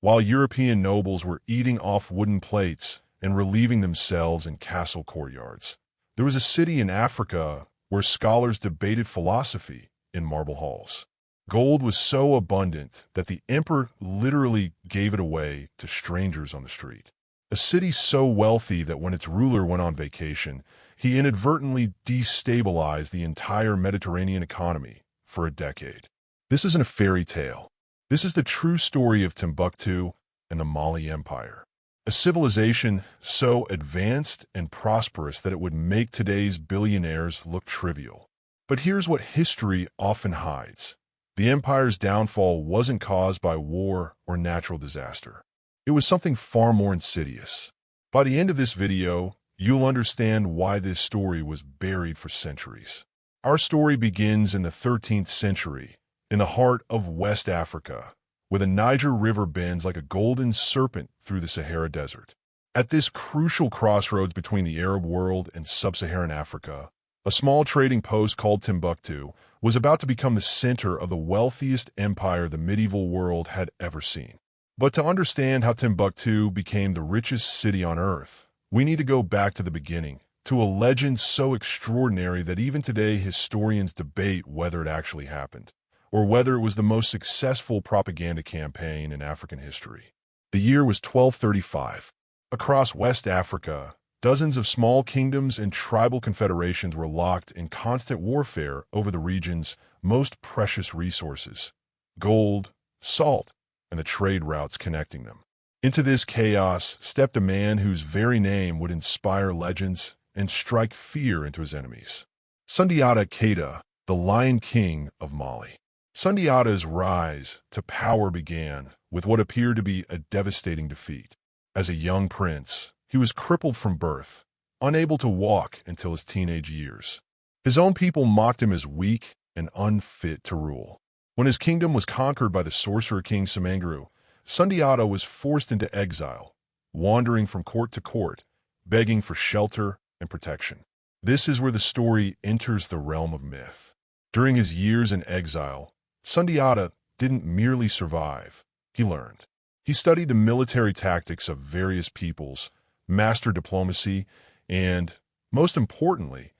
while European nobles were eating off wooden plates and relieving themselves in castle courtyards. There was a city in Africa where scholars debated philosophy in marble halls. Gold was so abundant that the emperor literally gave it away to strangers on the street. A city so wealthy that when its ruler went on vacation, he inadvertently destabilized the entire Mediterranean economy for a decade. This isn't a fairy tale. This is the true story of Timbuktu and the Mali Empire. A civilization so advanced and prosperous that it would make today's billionaires look trivial. But here's what history often hides. The empire's downfall wasn't caused by war or natural disaster. It was something far more insidious. By the end of this video, you'll understand why this story was buried for centuries. Our story begins in the 13th century, in the heart of West Africa, where the Niger River bends like a golden serpent through the Sahara Desert. At this crucial crossroads between the Arab world and sub-Saharan Africa, a small trading post called Timbuktu was about to become the center of the wealthiest empire the medieval world had ever seen. But to understand how Timbuktu became the richest city on earth, we need to go back to the beginning, to a legend so extraordinary that even today historians debate whether it actually happened, or whether it was the most successful propaganda campaign in African history. The year was 1235. Across West Africa, dozens of small kingdoms and tribal confederations were locked in constant warfare over the region's most precious resources: gold, salt, and the trade routes connecting them. Into this chaos stepped a man whose very name would inspire legends and strike fear into his enemies. Sundiata Keita, the Lion King of Mali. Sundiata's rise to power began with what appeared to be a devastating defeat. As a young prince, he was crippled from birth, unable to walk until his teenage years. His own people mocked him as weak and unfit to rule. When his kingdom was conquered by the sorcerer king Samanguru, Sundiata was forced into exile, wandering from court to court, begging for shelter and protection. This is where the story enters the realm of myth. During his years in exile, Sundiata didn't merely survive, he learned. He studied the military tactics of various peoples, mastered diplomacy, and, most importantly,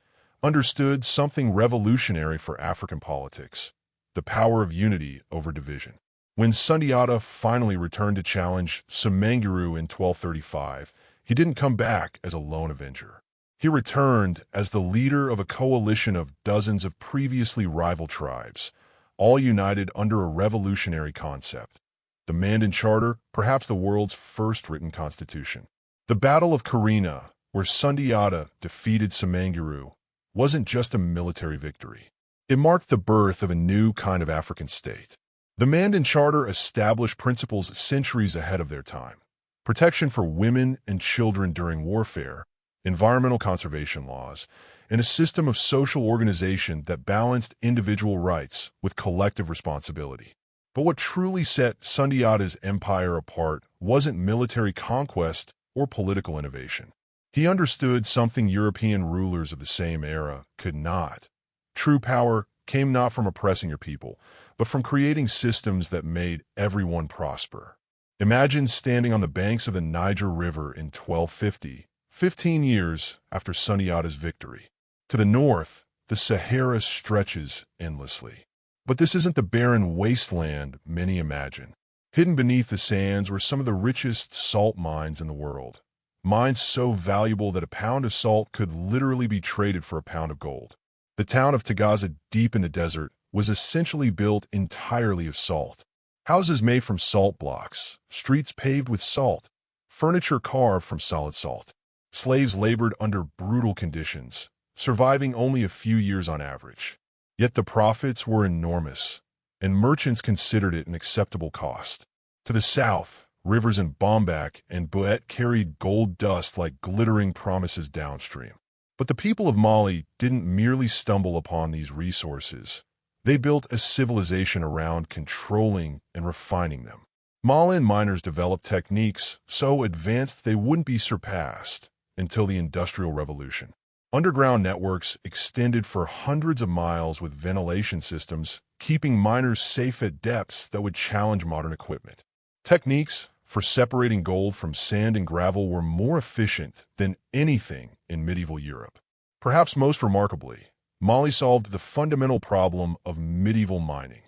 understood something revolutionary for African politics: the power of unity over division. When Sundiata finally returned to challenge Samanguru in 1235, he didn't come back as a lone avenger. He returned as the leader of a coalition of dozens of previously rival tribes, all united under a revolutionary concept: the Mandan Charter, perhaps the world's first written constitution. The Battle of Karina, where Sundiata defeated Samanguru, wasn't just a military victory. It marked the birth of a new kind of African state. The Mandan Charter established principles centuries ahead of their time: protection for women and children during warfare, environmental conservation laws, and a system of social organization that balanced individual rights with collective responsibility. But what truly set Sundiata's empire apart wasn't military conquest or political innovation. He understood something European rulers of the same era could not. True power came not from oppressing your people, but from creating systems that made everyone prosper. Imagine standing on the banks of the Niger River in 1250, 15 years after Sundiata's victory. To the north, the Sahara stretches endlessly. But this isn't the barren wasteland many imagine. Hidden beneath the sands were some of the richest salt mines in the world. Mines so valuable that a pound of salt could literally be traded for a pound of gold. The town of Tagaza, deep in the desert, was essentially built entirely of salt. Houses made from salt blocks, streets paved with salt, furniture carved from solid salt. Slaves labored under brutal conditions, surviving only a few years on average. Yet the profits were enormous, and merchants considered it an acceptable cost. To the south, rivers in Bambac and Bouet carried gold dust like glittering promises downstream. But the people of Mali didn't merely stumble upon these resources. They built a civilization around controlling and refining them. Malian miners developed techniques so advanced they wouldn't be surpassed until the Industrial Revolution. Underground networks extended for hundreds of miles with ventilation systems, keeping miners safe at depths that would challenge modern equipment. Techniques for separating gold from sand and gravel were more efficient than anything in medieval Europe. Perhaps most remarkably, Mali solved the fundamental problem of medieval mining,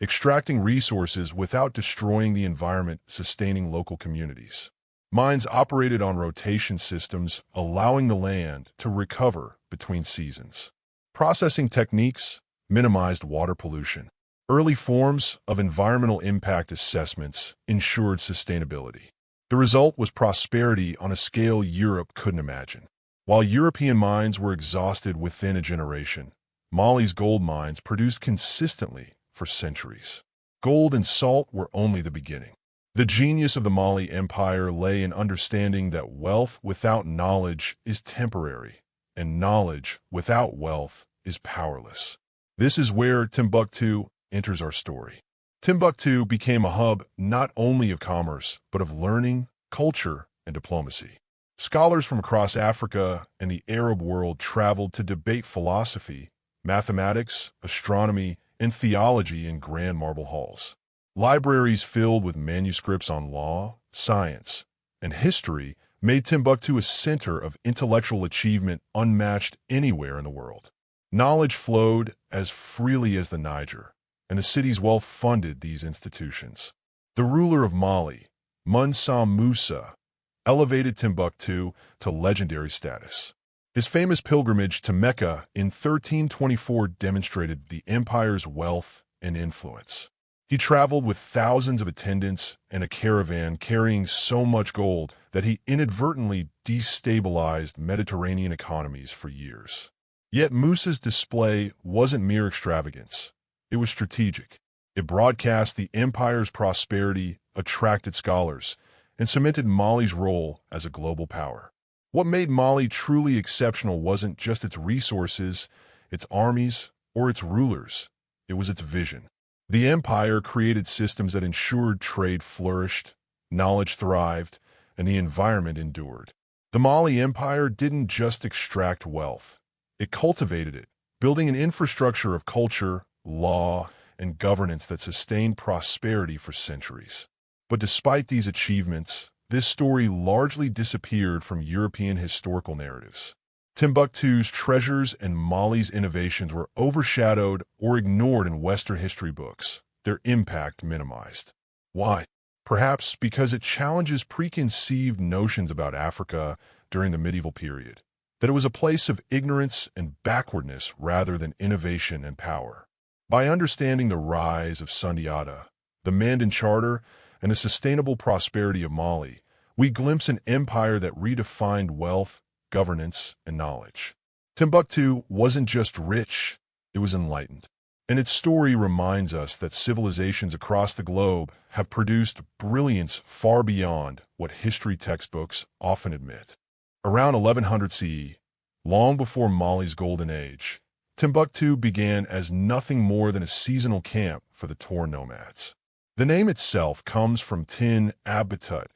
extracting resources without destroying the environment, sustaining local communities. Mines operated on rotation systems, allowing the land to recover between seasons. Processing techniques minimized water pollution. Early forms of environmental impact assessments ensured sustainability. The result was prosperity on a scale Europe couldn't imagine. While European mines were exhausted within a generation, Mali's gold mines produced consistently for centuries. Gold and salt were only the beginning. The genius of the Mali Empire lay in understanding that wealth without knowledge is temporary, and knowledge without wealth is powerless. This is where Timbuktu enters our story. Timbuktu became a hub not only of commerce, but of learning, culture, and diplomacy. Scholars from across Africa and the Arab world traveled to debate philosophy, mathematics, astronomy, and theology in grand marble halls. Libraries filled with manuscripts on law, science, and history made Timbuktu a center of intellectual achievement unmatched anywhere in the world. Knowledge flowed as freely as the Niger, and the city's wealth funded these institutions. The ruler of Mali, Mansa Musa, elevated Timbuktu to legendary status. His famous pilgrimage to Mecca in 1324 demonstrated the empire's wealth and influence. He traveled with thousands of attendants and a caravan carrying so much gold that he inadvertently destabilized Mediterranean economies for years. Yet Musa's display wasn't mere extravagance. It was strategic. It broadcast the empire's prosperity, attracted scholars, and cemented Mali's role as a global power. What made Mali truly exceptional wasn't just its resources, its armies, or its rulers. It was its vision. The empire created systems that ensured trade flourished, knowledge thrived, and the environment endured. The Mali Empire didn't just extract wealth. It cultivated it, building an infrastructure of culture, law, and governance that sustained prosperity for centuries. But despite these achievements, this story largely disappeared from European historical narratives. Timbuktu's treasures and Mali's innovations were overshadowed or ignored in Western history books, their impact minimized. Why? Perhaps because it challenges preconceived notions about Africa during the medieval period, that it was a place of ignorance and backwardness rather than innovation and power. By understanding the rise of Sundiata, the Mandan Charter, and the sustainable prosperity of Mali, we glimpse an empire that redefined wealth, governance, and knowledge. Timbuktu wasn't just rich, it was enlightened. And its story reminds us that civilizations across the globe have produced brilliance far beyond what history textbooks often admit. Around 1100 CE, long before Mali's golden age, Timbuktu began as nothing more than a seasonal camp for the Tor nomads. The name itself comes from Tin Abutut,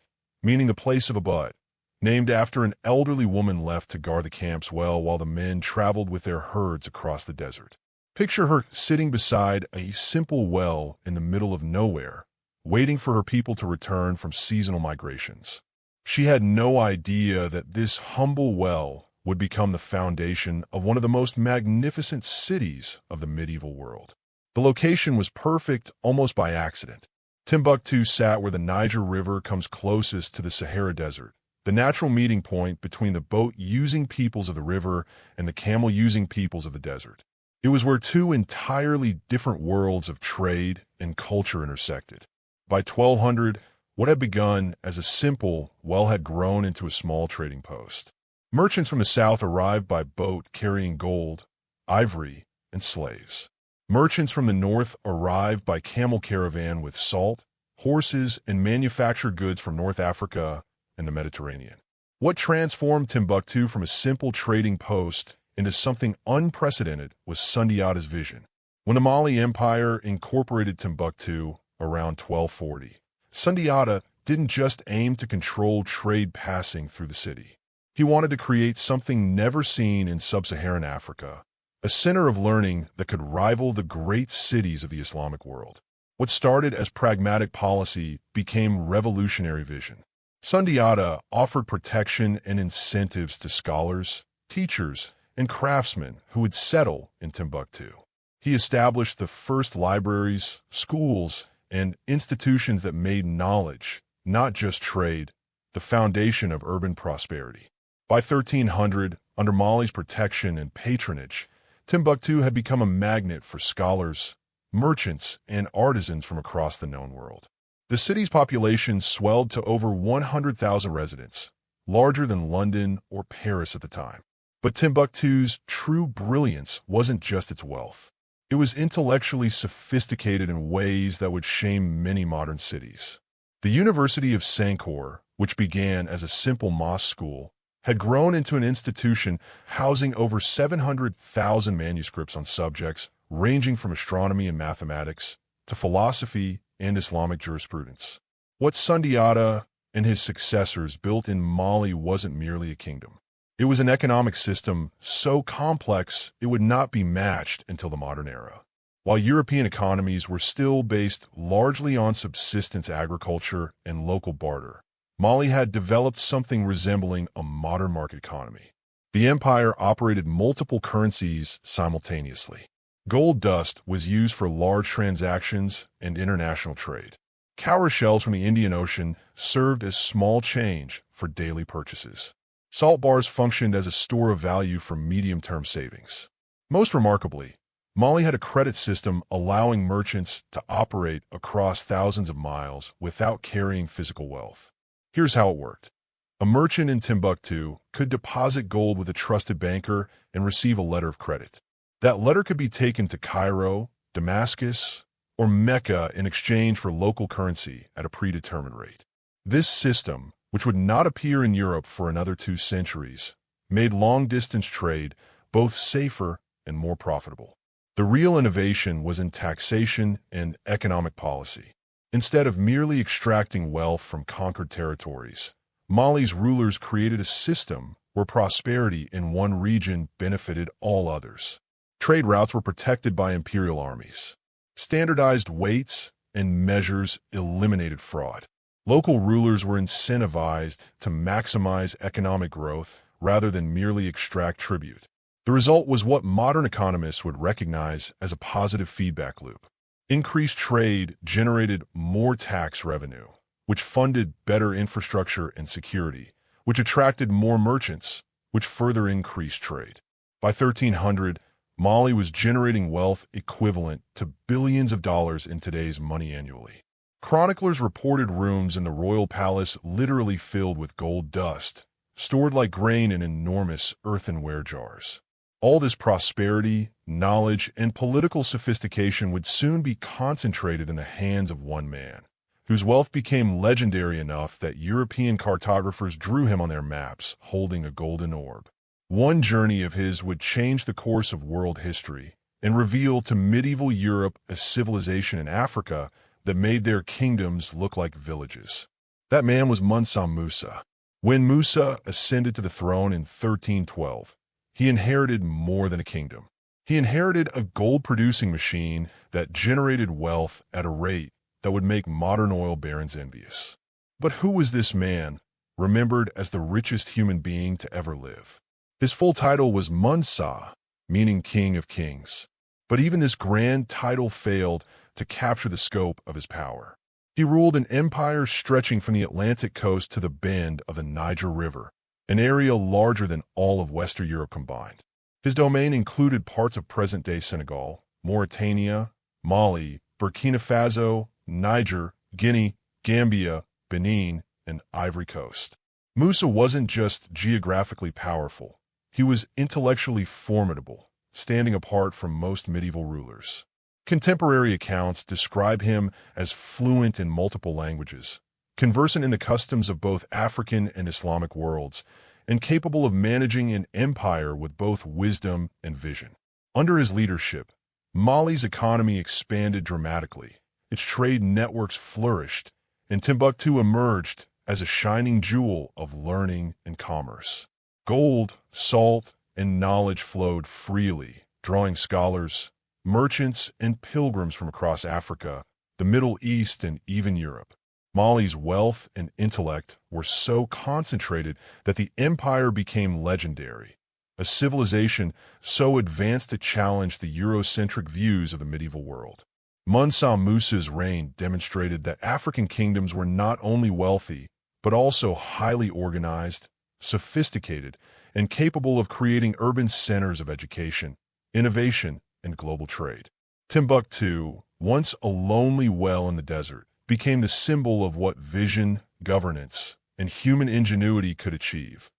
meaning the place of a bud, named after an elderly woman left to guard the camp's well while the men traveled with their herds across the desert. Picture her sitting beside a simple well in the middle of nowhere, waiting for her people to return from seasonal migrations. She had no idea that this humble well would become the foundation of one of the most magnificent cities of the medieval world. The location was perfect almost by accident. Timbuktu sat where the Niger River comes closest to the Sahara Desert, the natural meeting point between the boat-using peoples of the river and the camel-using peoples of the desert. It was where two entirely different worlds of trade and culture intersected. By 1200, what had begun as a simple well had grown into a small trading post. Merchants from the south arrived by boat carrying gold, ivory, and slaves. Merchants from the north arrived by camel caravan with salt, horses, and manufactured goods from North Africa and the Mediterranean. What transformed Timbuktu from a simple trading post into something unprecedented was Sundiata's vision. When the Mali Empire incorporated Timbuktu around 1240, Sundiata didn't just aim to control trade passing through the city. He wanted to create something never seen in sub-Saharan Africa, a center of learning that could rival the great cities of the Islamic world. What started as pragmatic policy became revolutionary vision. Sundiata offered protection and incentives to scholars, teachers, and craftsmen who would settle in Timbuktu. He established the first libraries, schools, and institutions that made knowledge, not just trade, the foundation of urban prosperity. By 1300, under Mali's protection and patronage, Timbuktu had become a magnet for scholars, merchants, and artisans from across the known world. The city's population swelled to over 100,000 residents, larger than London or Paris at the time. But Timbuktu's true brilliance wasn't just its wealth. It was intellectually sophisticated in ways that would shame many modern cities. The University of Sankore, which began as a simple mosque school, had grown into an institution housing over 700,000 manuscripts on subjects ranging from astronomy and mathematics to philosophy and Islamic jurisprudence. What Sundiata and his successors built in Mali wasn't merely a kingdom. It was an economic system so complex it would not be matched until the modern era. While European economies were still based largely on subsistence agriculture and local barter, Mali had developed something resembling a modern market economy. The empire operated multiple currencies simultaneously. Gold dust was used for large transactions and international trade. Cowrie shells from the Indian Ocean served as small change for daily purchases. Salt bars functioned as a store of value for medium-term savings. Most remarkably, Mali had a credit system allowing merchants to operate across thousands of miles without carrying physical wealth. Here's how it worked. A merchant in Timbuktu could deposit gold with a trusted banker and receive a letter of credit. That letter could be taken to Cairo, Damascus, or Mecca in exchange for local currency at a predetermined rate. This system, which would not appear in Europe for another 2 centuries, made long-distance trade both safer and more profitable. The real innovation was in taxation and economic policy. Instead of merely extracting wealth from conquered territories, Mali's rulers created a system where prosperity in one region benefited all others. Trade routes were protected by imperial armies. Standardized weights and measures eliminated fraud. Local rulers were incentivized to maximize economic growth rather than merely extract tribute. The result was what modern economists would recognize as a positive feedback loop. Increased trade generated more tax revenue, which funded better infrastructure and security, which attracted more merchants, which further increased trade. By 1300, Mali was generating wealth equivalent to billions of dollars in today's money annually. Chroniclers reported rooms in the royal palace literally filled with gold dust, stored like grain in enormous earthenware jars. All this prosperity, knowledge, and political sophistication would soon be concentrated in the hands of one man, whose wealth became legendary enough that European cartographers drew him on their maps, holding a golden orb. One journey of his would change the course of world history and reveal to medieval Europe a civilization in Africa that made their kingdoms look like villages. That man was Mansa Musa. When Musa ascended to the throne in 1312, he inherited more than a kingdom. He inherited a gold-producing machine that generated wealth at a rate that would make modern oil barons envious. But who was this man, remembered as the richest human being to ever live? His full title was Mansa, meaning King of Kings. But even this grand title failed to capture the scope of his power. He ruled an empire stretching from the Atlantic coast to the bend of the Niger River, an area larger than all of Western Europe combined. His domain included parts of present-day Senegal, Mauritania, Mali, Burkina Faso, Niger, Guinea, Gambia, Benin, and Ivory Coast. Musa wasn't just geographically powerful. He was intellectually formidable, standing apart from most medieval rulers. Contemporary accounts describe him as fluent in multiple languages, conversant in the customs of both African and Islamic worlds, and capable of managing an empire with both wisdom and vision. Under his leadership, Mali's economy expanded dramatically, its trade networks flourished, and Timbuktu emerged as a shining jewel of learning and commerce. Gold, salt, and knowledge flowed freely, drawing scholars, merchants, and pilgrims from across Africa, the Middle East, and even Europe. Mali's wealth and intellect were so concentrated that the empire became legendary, a civilization so advanced it challenged the Eurocentric views of the medieval world. Mansa Musa's reign demonstrated that African kingdoms were not only wealthy, but also highly organized, sophisticated, and capable of creating urban centers of education, innovation, and global trade. Timbuktu, once a lonely well in the desert, became the symbol of what vision, governance, and human ingenuity could achieve,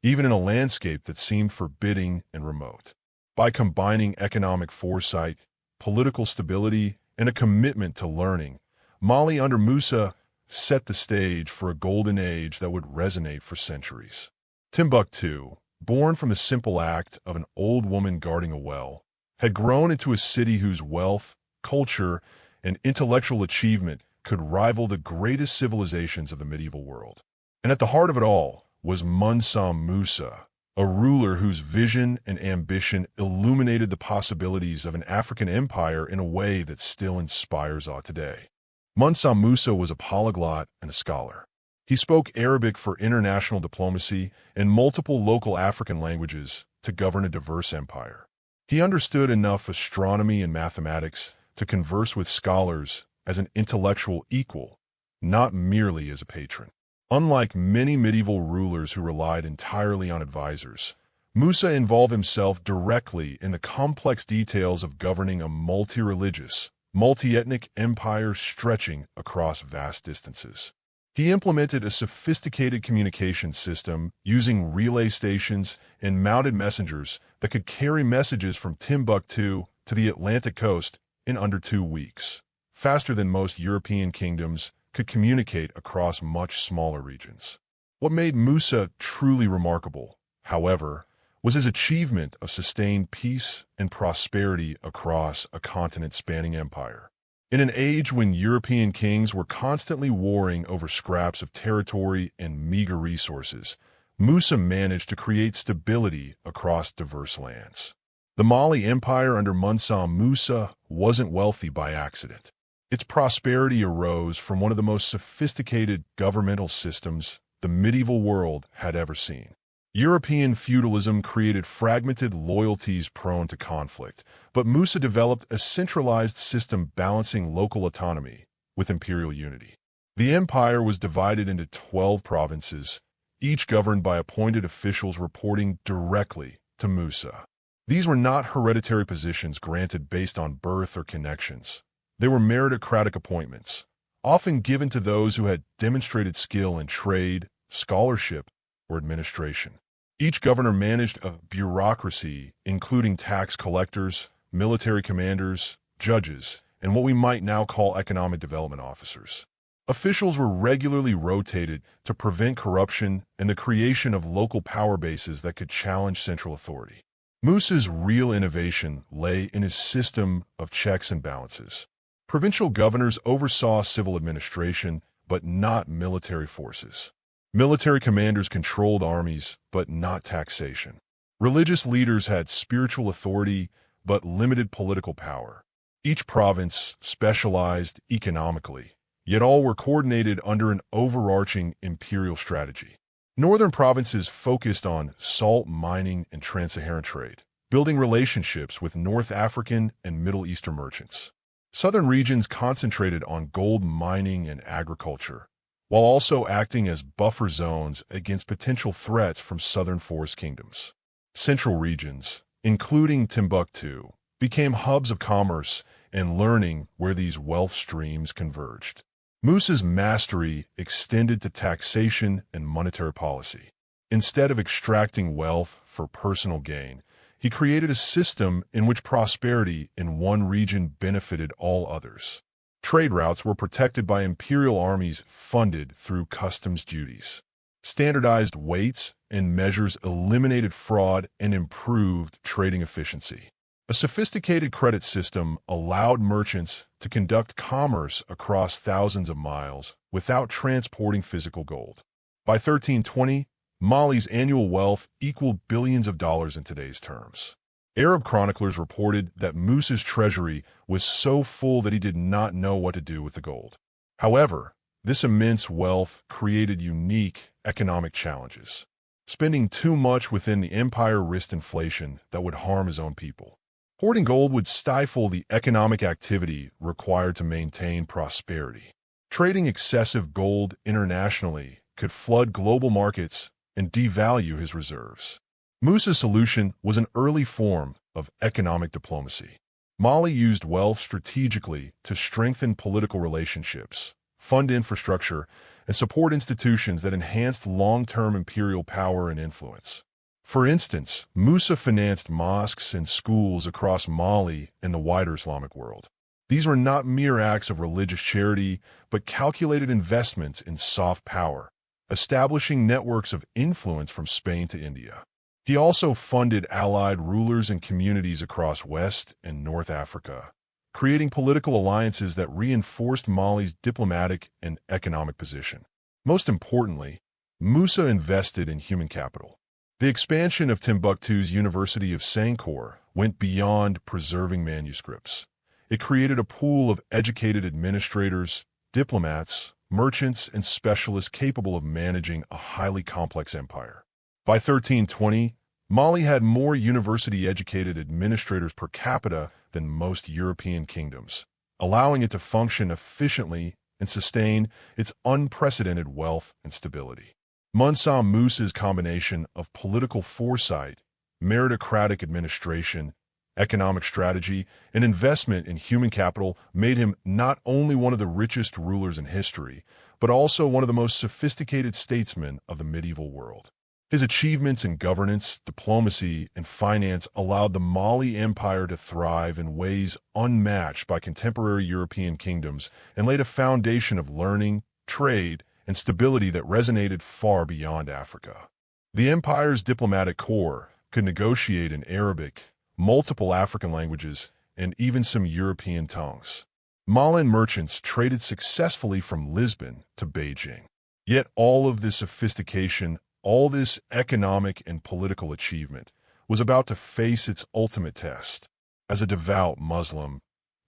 even in a landscape that seemed forbidding and remote. By combining economic foresight, political stability, and a commitment to learning, Mali under Musa set the stage for a golden age that would resonate for centuries. Timbuktu, born from the simple act of an old woman guarding a well, had grown into a city whose wealth, culture, and intellectual achievement could rival the greatest civilizations of the medieval world. And at the heart of it all was Mansa Musa, a ruler whose vision and ambition illuminated the possibilities of an African empire in a way that still inspires awe today. Mansa Musa was a polyglot and a scholar. He spoke Arabic for international diplomacy and multiple local African languages to govern a diverse empire. He understood enough astronomy and mathematics to converse with scholars as an intellectual equal, not merely as a patron. Unlike many medieval rulers who relied entirely on advisors, Musa involved himself directly in the complex details of governing a multi-religious, multi-ethnic empire stretching across vast distances. He implemented a sophisticated communication system using relay stations and mounted messengers that could carry messages from Timbuktu to the Atlantic coast in under 2 weeks, faster than most European kingdoms could communicate across much smaller regions. What made Musa truly remarkable, however, was his achievement of sustained peace and prosperity across a continent-spanning empire. In an age when European kings were constantly warring over scraps of territory and meager resources, Musa managed to create stability across diverse lands. The Mali Empire under Mansa Musa wasn't wealthy by accident. Its prosperity arose from one of the most sophisticated governmental systems the medieval world had ever seen. European feudalism created fragmented loyalties prone to conflict, but Musa developed a centralized system balancing local autonomy with imperial unity. The empire was divided into 12 provinces, each governed by appointed officials reporting directly to Musa. These were not hereditary positions granted based on birth or connections. They were meritocratic appointments, often given to those who had demonstrated skill in trade, scholarship, or administration. Each governor managed a bureaucracy, including tax collectors, military commanders, judges, and what we might now call economic development officers. Officials were regularly rotated to prevent corruption and the creation of local power bases that could challenge central authority. Musa's real innovation lay in his system of checks and balances. Provincial governors oversaw civil administration, but not military forces. Military commanders controlled armies, but not taxation. Religious leaders had spiritual authority, but limited political power. Each province specialized economically, yet all were coordinated under an overarching imperial strategy. Northern provinces focused on salt mining and trans-Saharan trade, building relationships with North African and Middle Eastern merchants. Southern regions concentrated on gold mining and agriculture, while also acting as buffer zones against potential threats from southern forest kingdoms. Central regions, including Timbuktu, became hubs of commerce and learning where these wealth streams converged. Musa's mastery extended to taxation and monetary policy. Instead of extracting wealth for personal gain, he created a system in which prosperity in one region benefited all others. Trade routes were protected by imperial armies funded through customs duties. Standardized weights and measures eliminated fraud and improved trading efficiency. A sophisticated credit system allowed merchants to conduct commerce across thousands of miles without transporting physical gold. By 1320, Mali's annual wealth equaled billions of dollars in today's terms. Arab chroniclers reported that Musa's treasury was so full that he did not know what to do with the gold. However, this immense wealth created unique economic challenges. Spending too much within the empire risked inflation that would harm his own people. Hoarding gold would stifle the economic activity required to maintain prosperity. Trading excessive gold internationally could flood global markets and devalue his reserves. Musa's solution was an early form of economic diplomacy. Mali used wealth strategically to strengthen political relationships, fund infrastructure, and support institutions that enhanced long-term imperial power and influence. For instance, Musa financed mosques and schools across Mali and the wider Islamic world. These were not mere acts of religious charity, but calculated investments in soft power, establishing networks of influence from Spain to India. He also funded allied rulers and communities across West and North Africa, creating political alliances that reinforced Mali's diplomatic and economic position. Most importantly, Musa invested in human capital. The expansion of Timbuktu's University of Sankore went beyond preserving manuscripts. It created a pool of educated administrators, diplomats, merchants, and specialists capable of managing a highly complex empire. By 1320, Mali had more university-educated administrators per capita than most European kingdoms, allowing it to function efficiently and sustain its unprecedented wealth and stability. Mansa Musa's combination of political foresight, meritocratic administration, economic strategy, and investment in human capital made him not only one of the richest rulers in history, but also one of the most sophisticated statesmen of the medieval world. His achievements in governance, diplomacy, and finance allowed the Mali Empire to thrive in ways unmatched by contemporary European kingdoms and laid a foundation of learning, trade, and stability that resonated far beyond Africa. The empire's diplomatic corps could negotiate in Arabic, multiple African languages, and even some European tongues. Malian merchants traded successfully from Lisbon to Beijing. Yet all of this sophistication, all this economic and political achievement, was about to face its ultimate test. As a devout Muslim,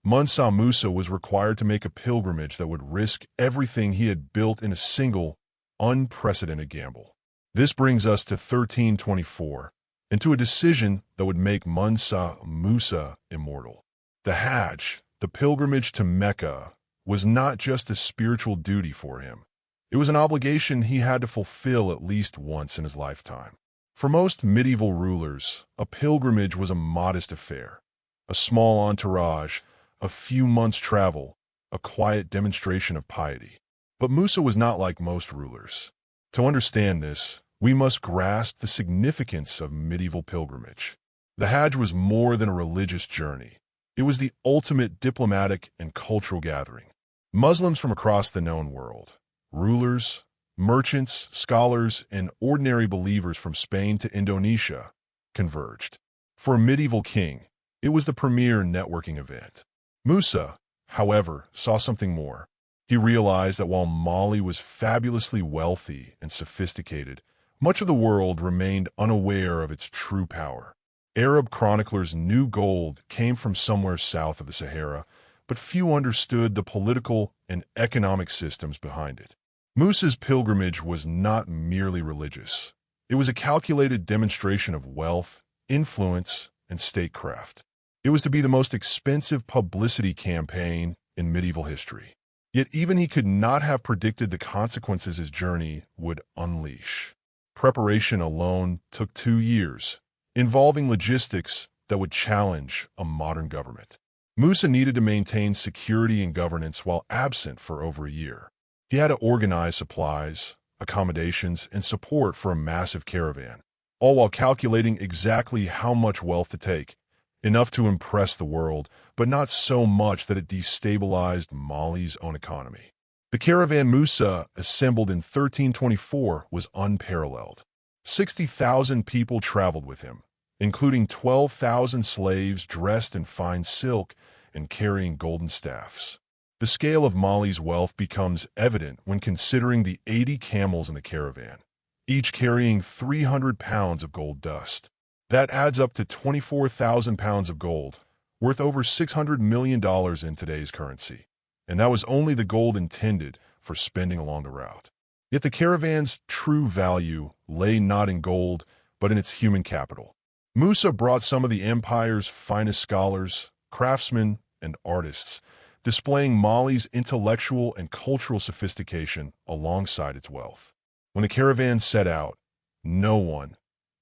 Mansa Musa was required to make a pilgrimage that would risk everything he had built in a single, unprecedented gamble. This brings us to 1324, and to a decision that would make Mansa Musa immortal. The Hajj, the pilgrimage to Mecca, was not just a spiritual duty for him. It was an obligation he had to fulfill at least once in his lifetime. For most medieval rulers, a pilgrimage was a modest affair. A small entourage, a few months' travel, a quiet demonstration of piety. But Musa was not like most rulers. To understand this, we must grasp the significance of medieval pilgrimage. The Hajj was more than a religious journey. It was the ultimate diplomatic and cultural gathering. Muslims from across the known world, rulers, merchants, scholars, and ordinary believers from Spain to Indonesia, converged. For a medieval king, it was the premier networking event. Musa, however, saw something more. He realized that while Mali was fabulously wealthy and sophisticated, much of the world remained unaware of its true power. Arab chroniclers knew gold came from somewhere south of the Sahara, but few understood the political and economic systems behind it. Musa's pilgrimage was not merely religious. It was a calculated demonstration of wealth, influence, and statecraft. It was to be the most expensive publicity campaign in medieval history. Yet even he could not have predicted the consequences his journey would unleash. Preparation alone took 2 years, involving logistics that would challenge a modern government. Musa needed to maintain security and governance while absent for over a year. He had to organize supplies, accommodations, and support for a massive caravan, all while calculating exactly how much wealth to take, enough to impress the world, but not so much that it destabilized Mali's own economy. The caravan Musa assembled in 1324 was unparalleled. 60,000 people traveled with him, including 12,000 slaves dressed in fine silk and carrying golden staffs. The scale of Mali's wealth becomes evident when considering the 80 camels in the caravan, each carrying 300 pounds of gold dust. That adds up to 24,000 pounds of gold, worth over $600 million in today's currency. And that was only the gold intended for spending along the route. Yet the caravan's true value lay not in gold, but in its human capital. Musa brought some of the empire's finest scholars, craftsmen, and artists, displaying Mali's intellectual and cultural sophistication alongside its wealth. When the caravan set out, no one,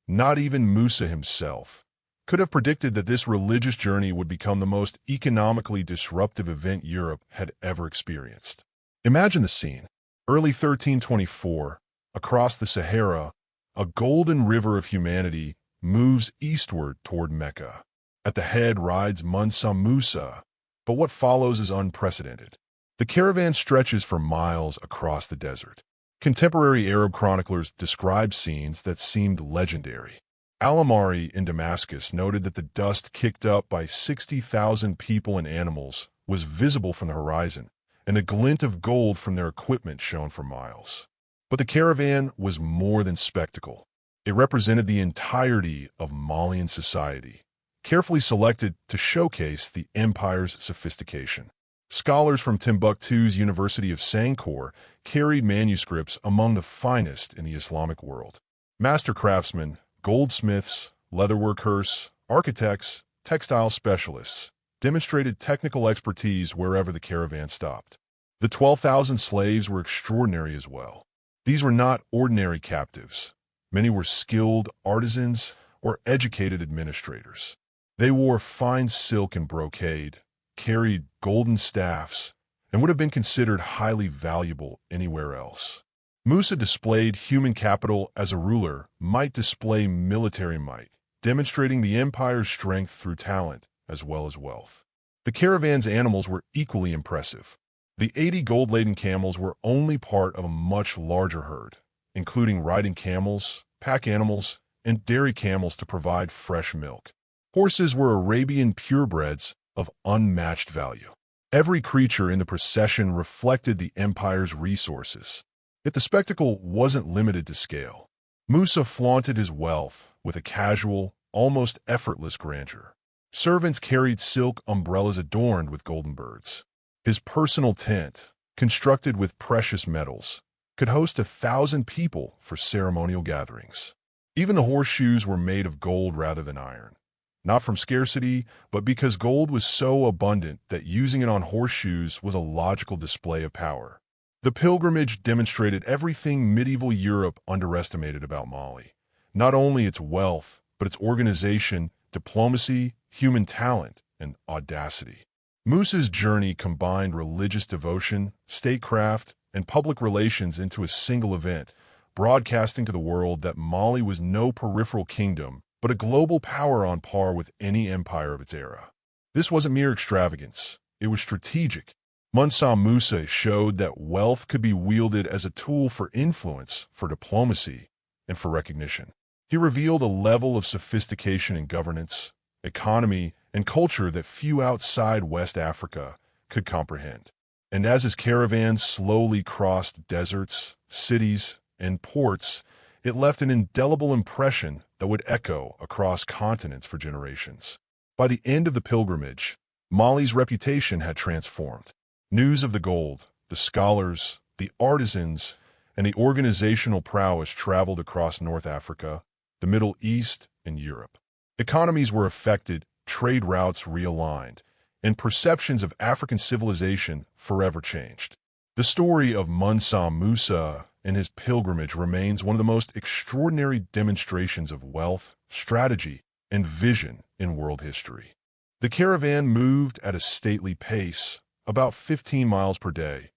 not even Musa himself, could have predicted that this religious journey would become the most economically disruptive event Europe had ever experienced. Imagine the scene. Early 1324, across the Sahara, a golden river of humanity moves eastward toward Mecca. At the head rides Mansa Musa, but what follows is unprecedented. The caravan stretches for miles across the desert. Contemporary Arab chroniclers describe scenes that seemed legendary. Al-Amari in Damascus noted that the dust kicked up by 60,000 people and animals was visible from the horizon, and the glint of gold from their equipment shone for miles. But the caravan was more than spectacle. It represented the entirety of Malian society, carefully selected to showcase the empire's sophistication. Scholars from Timbuktu's University of Sankore carried manuscripts among the finest in the Islamic world. Master craftsmen, goldsmiths, leatherworkers, architects, textile specialists demonstrated technical expertise wherever the caravan stopped. The 12,000 slaves were extraordinary as well. These were not ordinary captives. Many were skilled artisans or educated administrators. They wore fine silk and brocade, carried golden staffs, and would have been considered highly valuable anywhere else. Musa displayed human capital as a ruler might display military might, demonstrating the empire's strength through talent as well as wealth. The caravan's animals were equally impressive. The 80 gold-laden camels were only part of a much larger herd, including riding camels, pack animals, and dairy camels to provide fresh milk. Horses were Arabian purebreds of unmatched value. Every creature in the procession reflected the empire's resources. Yet the spectacle wasn't limited to scale. Musa flaunted his wealth with a casual, almost effortless grandeur. Servants carried silk umbrellas adorned with golden birds. His personal tent, constructed with precious metals, could host 1,000 people for ceremonial gatherings. Even the horseshoes were made of gold rather than iron. Not from scarcity, but because gold was so abundant that using it on horseshoes was a logical display of power. The pilgrimage demonstrated everything medieval Europe underestimated about Mali. Not only its wealth, but its organization, diplomacy, human talent, and audacity. Musa's journey combined religious devotion, statecraft, and public relations into a single event, broadcasting to the world that Mali was no peripheral kingdom, but a global power on par with any empire of its era. This wasn't mere extravagance. It was strategic. Mansa Musa showed that wealth could be wielded as a tool for influence, for diplomacy, and for recognition. He revealed a level of sophistication in governance, economy, and culture that few outside West Africa could comprehend. And as his caravans slowly crossed deserts, cities, and ports, it left an indelible impression that would echo across continents for generations. By the end of the pilgrimage, Mali's reputation had transformed. News of the gold, the scholars, the artisans, and the organizational prowess traveled across North Africa, the Middle East, and Europe. Economies were affected, trade routes realigned, and perceptions of African civilization forever changed. The story of Mansa Musa and his pilgrimage remains one of the most extraordinary demonstrations of wealth, strategy, and vision in world history. The caravan moved at a stately pace, about 15 miles per day,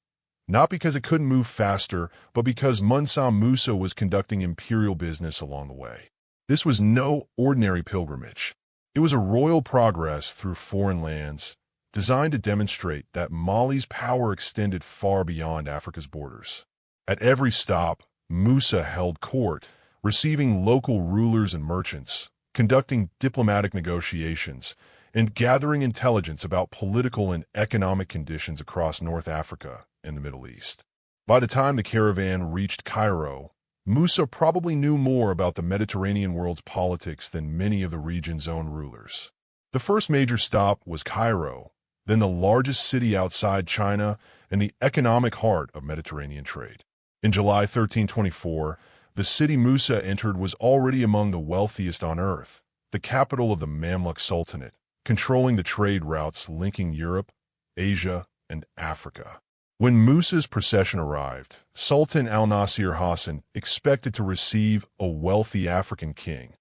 not because it couldn't move faster, but because Mansa Musa was conducting imperial business along the way. This was no ordinary pilgrimage. It was a royal progress through foreign lands, designed to demonstrate that Mali's power extended far beyond Africa's borders. At every stop, Musa held court, receiving local rulers and merchants, conducting diplomatic negotiations, and gathering intelligence about political and economic conditions across North Africa and the Middle East. By the time the caravan reached Cairo, Musa probably knew more about the Mediterranean world's politics than many of the region's own rulers. The first major stop was Cairo, then the largest city outside China and the economic heart of Mediterranean trade. In July 1324, the city Musa entered was already among the wealthiest on earth, the capital of the Mamluk Sultanate, controlling the trade routes linking Europe, Asia, and Africa. When Musa's procession arrived, Sultan al-Nasir Hassan expected to receive a wealthy African king,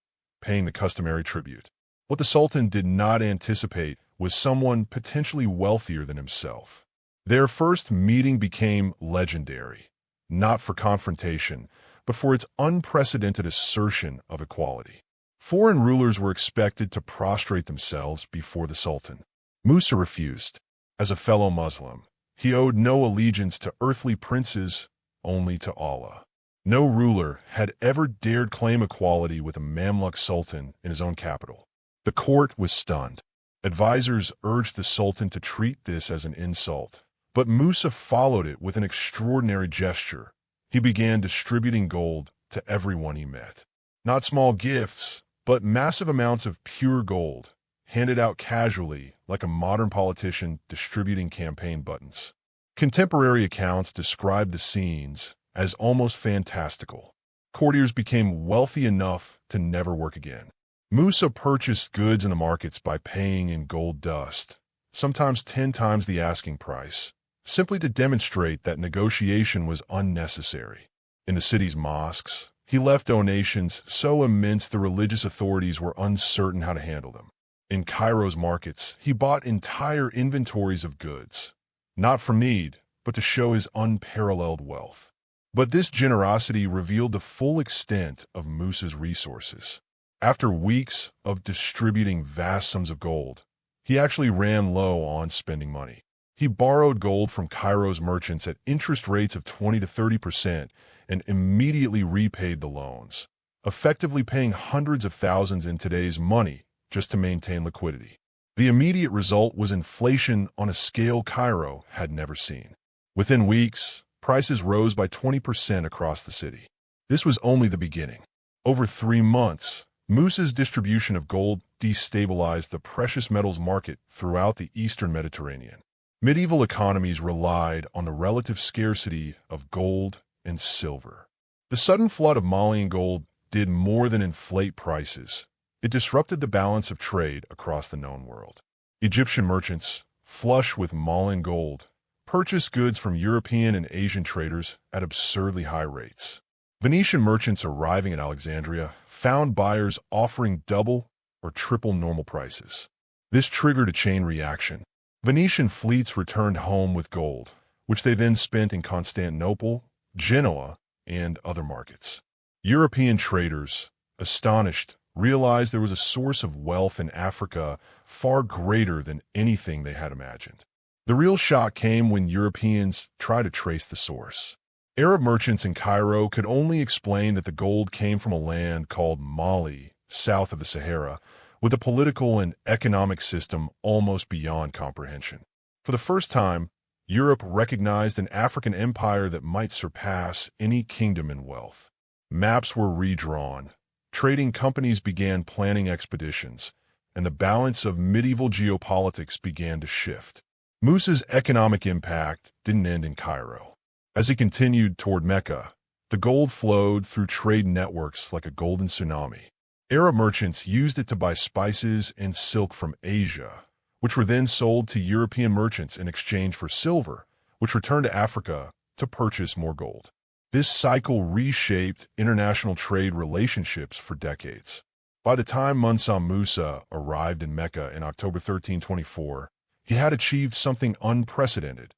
paying the customary tribute. What the Sultan did not anticipate was someone potentially wealthier than himself. Their first meeting became legendary, not for confrontation, but for its unprecedented assertion of equality. Foreign rulers were expected to prostrate themselves before the Sultan. Musa refused. As a fellow Muslim, he owed no allegiance to earthly princes, only to Allah. No ruler had ever dared claim equality with a Mamluk sultan in his own capital. The court was stunned. Advisors urged the sultan to treat this as an insult, but Musa followed it with an extraordinary gesture. He began distributing gold to everyone he met. Not small gifts, but massive amounts of pure gold, handed out casually like a modern politician distributing campaign buttons. Contemporary accounts describe the scenes as almost fantastical. Courtiers became wealthy enough to never work again. Musa purchased goods in the markets by paying in gold dust, sometimes 10 times the asking price, simply to demonstrate that negotiation was unnecessary. In the city's mosques, he left donations so immense the religious authorities were uncertain how to handle them. In Cairo's markets, he bought entire inventories of goods, not for need, but to show his unparalleled wealth. But this generosity revealed the full extent of Musa's resources. After weeks of distributing vast sums of gold, he actually ran low on spending money. He borrowed gold from Cairo's merchants at interest rates of 20 to 30% and immediately repaid the loans, effectively paying hundreds of thousands in today's money just to maintain liquidity. The immediate result was inflation on a scale Cairo had never seen. Within weeks, prices rose by 20% across the city. This was only the beginning. Over 3 months, Musa's distribution of gold destabilized the precious metals market throughout the eastern Mediterranean. Medieval economies relied on the relative scarcity of gold and silver. The sudden flood of Malian gold did more than inflate prices. It disrupted the balance of trade across the known world. Egyptian merchants, flush with Malian gold, purchased goods from European and Asian traders at absurdly high rates. Venetian merchants arriving at Alexandria found buyers offering double or triple normal prices. This triggered a chain reaction. Venetian fleets returned home with gold, which they then spent in Constantinople, Genoa, and other markets. European traders, astonished, realized there was a source of wealth in Africa far greater than anything they had imagined. The real shock came when Europeans tried to trace the source. Arab merchants in Cairo could only explain that the gold came from a land called Mali, south of the Sahara, with a political and economic system almost beyond comprehension. For the first time, Europe recognized an African empire that might surpass any kingdom in wealth. Maps were redrawn. Trading companies began planning expeditions, and the balance of medieval geopolitics began to shift. Musa's economic impact didn't end in Cairo. As he continued toward Mecca, the gold flowed through trade networks like a golden tsunami. Arab merchants used it to buy spices and silk from Asia, which were then sold to European merchants in exchange for silver, which returned to Africa to purchase more gold. This cycle reshaped international trade relationships for decades. By the time Mansa Musa arrived in Mecca in October 1324, he had achieved something unprecedented.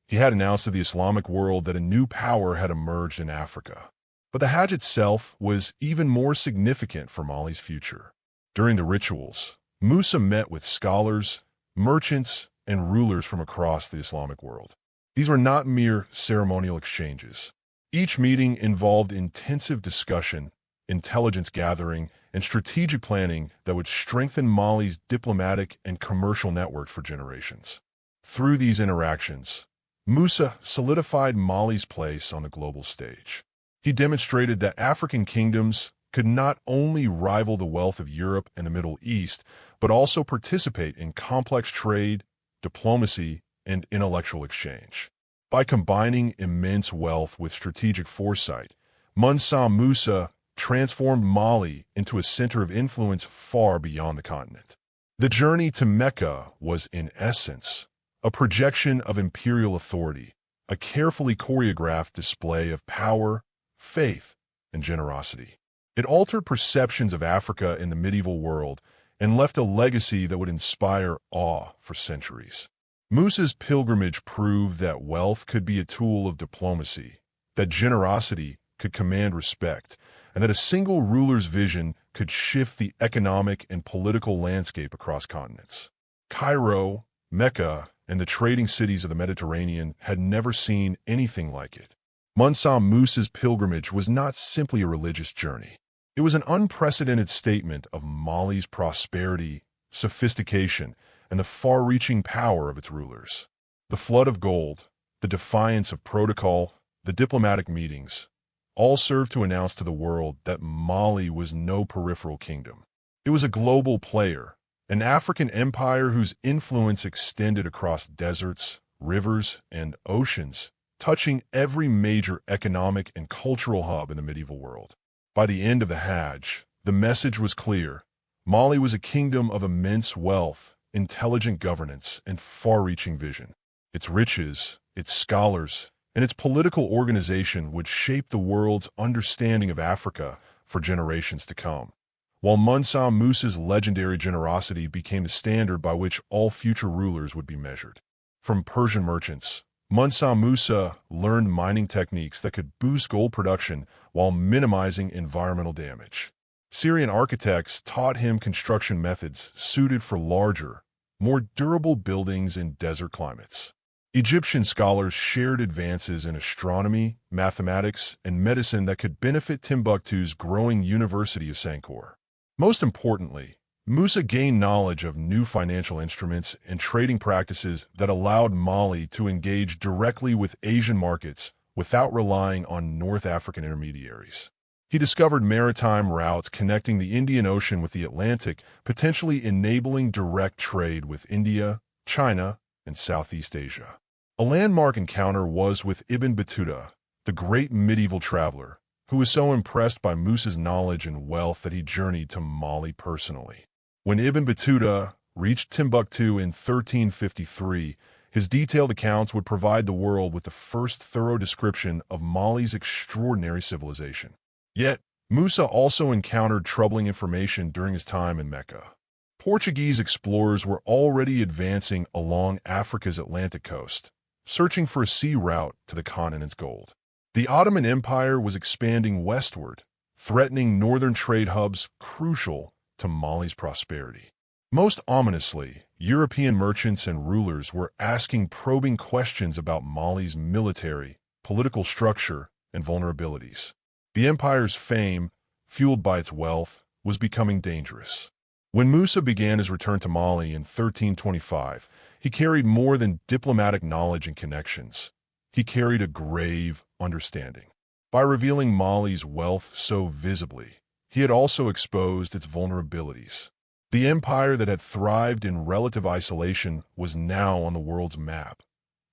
He had announced to the Islamic world that a new power had emerged in Africa. But the Hajj itself was even more significant for Mali's future. During the rituals, Musa met with scholars, merchants, and rulers from across the Islamic world. These were not mere ceremonial exchanges. Each meeting involved intensive discussion, intelligence gathering, and strategic planning that would strengthen Mali's diplomatic and commercial network for generations. Through these interactions, Musa solidified Mali's place on the global stage. He demonstrated that African kingdoms could not only rival the wealth of Europe and the Middle East, but also participate in complex trade, diplomacy, and intellectual exchange. By combining immense wealth with strategic foresight, Mansa Musa transformed Mali into a center of influence far beyond the continent. The journey to Mecca was, in essence, a projection of imperial authority, a carefully choreographed display of power, faith, and generosity. It altered perceptions of Africa in the medieval world and left a legacy that would inspire awe for centuries. Musa's pilgrimage proved that wealth could be a tool of diplomacy, that generosity could command respect, and that a single ruler's vision could shift the economic and political landscape across continents. Cairo, Mecca, and the trading cities of the Mediterranean had never seen anything like it. Mansa Musa's pilgrimage was not simply a religious journey. It was an unprecedented statement of Mali's prosperity, sophistication, and the far-reaching power of its rulers. The flood of gold, the defiance of protocol, the diplomatic meetings, all served to announce to the world that Mali was no peripheral kingdom. It was a global player, an African empire whose influence extended across deserts, rivers, and oceans, touching every major economic and cultural hub in the medieval world. By the end of the Hajj, the message was clear. Mali was a kingdom of immense wealth, intelligent governance, and far-reaching vision. Its riches, its scholars, and its political organization would shape the world's understanding of Africa for generations to come. While Mansa Musa's legendary generosity became the standard by which all future rulers would be measured. From Persian merchants, Mansa Musa learned mining techniques that could boost gold production while minimizing environmental damage. Syrian architects taught him construction methods suited for larger, more durable buildings in desert climates. Egyptian scholars shared advances in astronomy, mathematics, and medicine that could benefit Timbuktu's growing University of Sankore. Most importantly, Musa gained knowledge of new financial instruments and trading practices that allowed Mali to engage directly with Asian markets without relying on North African intermediaries. He discovered maritime routes connecting the Indian Ocean with the Atlantic, potentially enabling direct trade with India, China, and Southeast Asia. A landmark encounter was with Ibn Battuta, the great medieval traveler, who was so impressed by Musa's knowledge and wealth that he journeyed to Mali personally. When Ibn Battuta reached Timbuktu in 1353, his detailed accounts would provide the world with the first thorough description of Mali's extraordinary civilization. Yet, Musa also encountered troubling information during his time in Mecca. Portuguese explorers were already advancing along Africa's Atlantic coast, searching for a sea route to the continent's gold. The Ottoman Empire was expanding westward, threatening northern trade hubs crucial to Mali's prosperity. Most ominously, European merchants and rulers were asking probing questions about Mali's military, political structure, and vulnerabilities. The empire's fame, fueled by its wealth, was becoming dangerous. When Musa began his return to Mali in 1325, he carried more than diplomatic knowledge and connections. He carried a grave understanding. By revealing Mali's wealth so visibly, he had also exposed its vulnerabilities. The empire that had thrived in relative isolation was now on the world's map,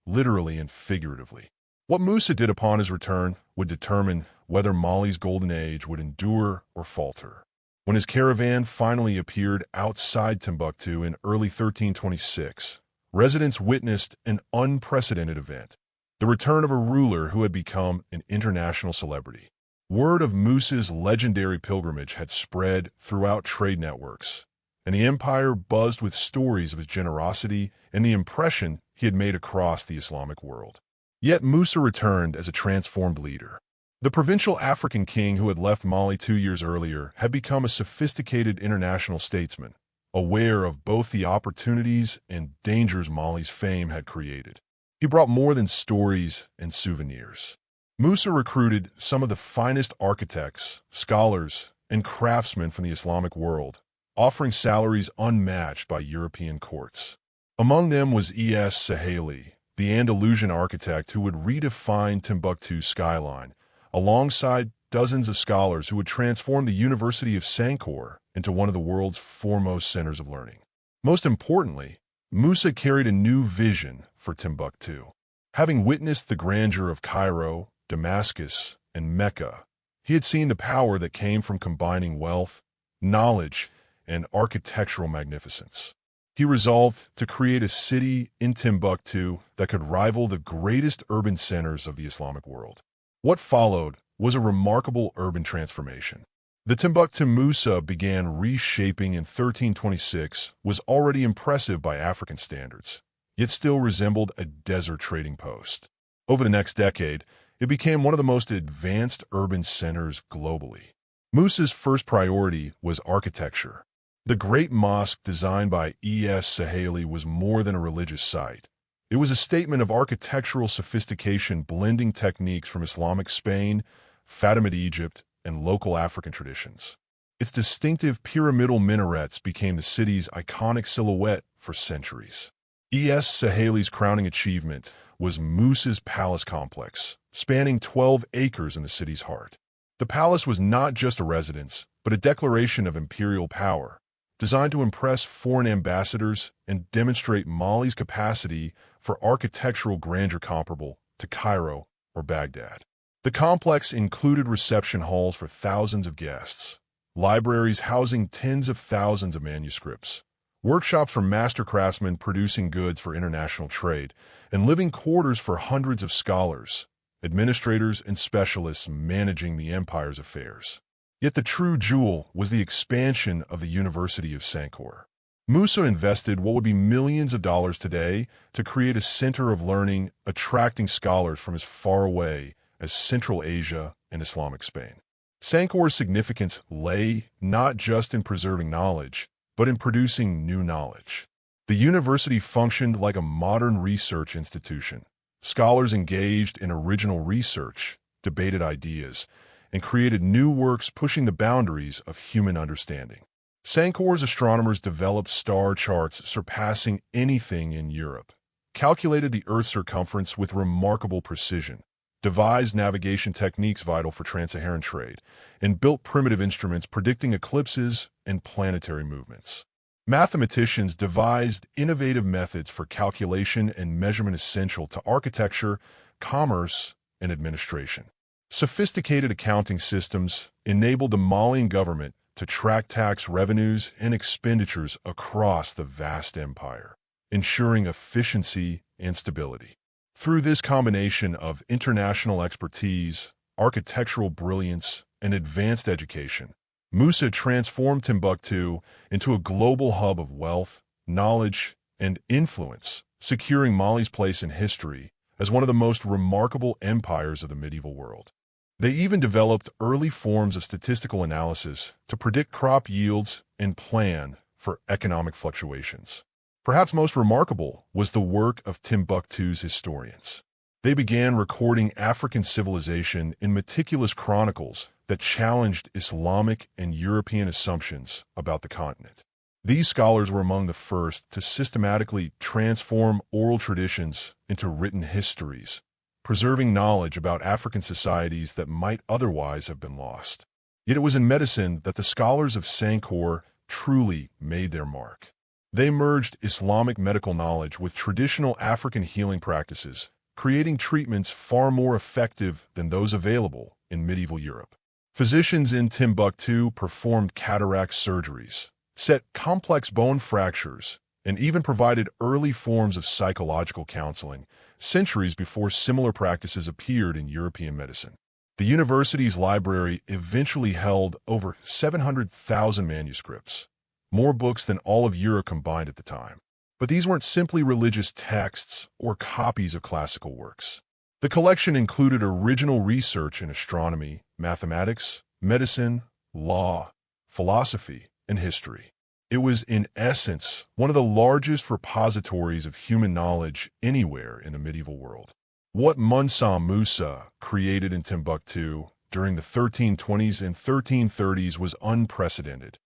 literally and figuratively. What Musa did upon his return would determine whether Mali's golden age would endure or falter. When his caravan finally appeared outside Timbuktu in early 1326, residents witnessed an unprecedented event, the return of a ruler who had become an international celebrity. Word of Musa's legendary pilgrimage had spread throughout trade networks, and the empire buzzed with stories of his generosity and the impression he had made across the Islamic world. Yet Musa returned as a transformed leader. The provincial African king who had left Mali 2 years earlier had become a sophisticated international statesman, aware of both the opportunities and dangers Mali's fame had created. He brought more than stories and souvenirs. Musa recruited some of the finest architects, scholars, and craftsmen from the Islamic world, offering salaries unmatched by European courts. Among them was Es Saheli, the Andalusian architect who would redefine Timbuktu's skyline, alongside dozens of scholars who would transform the University of Sankore into one of the world's foremost centers of learning. Most importantly, Musa carried a new vision for Timbuktu. Having witnessed the grandeur of Cairo, Damascus, and Mecca, he had seen the power that came from combining wealth, knowledge, and architectural magnificence. He resolved to create a city in Timbuktu that could rival the greatest urban centers of the Islamic world. What followed was a remarkable urban transformation. The Timbuktu Musa began reshaping in 1326 was already impressive by African standards, yet still resembled a desert trading post. Over the next decade, it became one of the most advanced urban centers globally. Musa's first priority was architecture. The Great Mosque designed by E.S. Saheli was more than a religious site. It was a statement of architectural sophistication blending techniques from Islamic Spain, Fatimid Egypt, and local African traditions. Its distinctive pyramidal minarets became the city's iconic silhouette for centuries. E.S. Saheli's crowning achievement was Musa's palace complex, spanning 12 acres in the city's heart. The palace was not just a residence, but a declaration of imperial power, designed to impress foreign ambassadors and demonstrate Mali's capacity for architectural grandeur comparable to Cairo or Baghdad. The complex included reception halls for thousands of guests, libraries housing tens of thousands of manuscripts, workshops for master craftsmen producing goods for international trade, and living quarters for hundreds of scholars, administrators, and specialists managing the empire's affairs. Yet the true jewel was the expansion of the University of Sankore. Musa invested what would be millions of dollars today to create a center of learning, attracting scholars from as far away as Central Asia and Islamic Spain. Sankore's significance lay not just in preserving knowledge, but in producing new knowledge. The university functioned like a modern research institution. Scholars engaged in original research, debated ideas, and created new works pushing the boundaries of human understanding. Sankore's astronomers developed star charts surpassing anything in Europe, calculated the Earth's circumference with remarkable precision, devised navigation techniques vital for trans-Saharan trade, and built primitive instruments predicting eclipses and planetary movements. Mathematicians devised innovative methods for calculation and measurement essential to architecture, commerce, and administration. Sophisticated accounting systems enabled the Malian government to track tax revenues and expenditures across the vast empire, ensuring efficiency and stability. Through this combination of international expertise, architectural brilliance, and advanced education, Musa transformed Timbuktu into a global hub of wealth, knowledge, and influence, securing Mali's place in history as one of the most remarkable empires of the medieval world. They even developed early forms of statistical analysis to predict crop yields and plan for economic fluctuations. Perhaps most remarkable was the work of Timbuktu's historians. They began recording African civilization in meticulous chronicles that challenged Islamic and European assumptions about the continent. These scholars were among the first to systematically transform oral traditions into written histories, preserving knowledge about African societies that might otherwise have been lost. Yet it was in medicine that the scholars of Sankore truly made their mark. They merged Islamic medical knowledge with traditional African healing practices, creating treatments far more effective than those available in medieval Europe. Physicians in Timbuktu performed cataract surgeries, set complex bone fractures, and even provided early forms of psychological counseling, centuries before similar practices appeared in European medicine. The university's library eventually held over 700,000 manuscripts, more books than all of Europe combined at the time. But these weren't simply religious texts or copies of classical works. The collection included original research in astronomy, mathematics, medicine, law, philosophy, and history. It was, in essence, one of the largest repositories of human knowledge anywhere in the medieval world. What Mansa Musa created in Timbuktu during the 1320s and 1330s was unprecedented,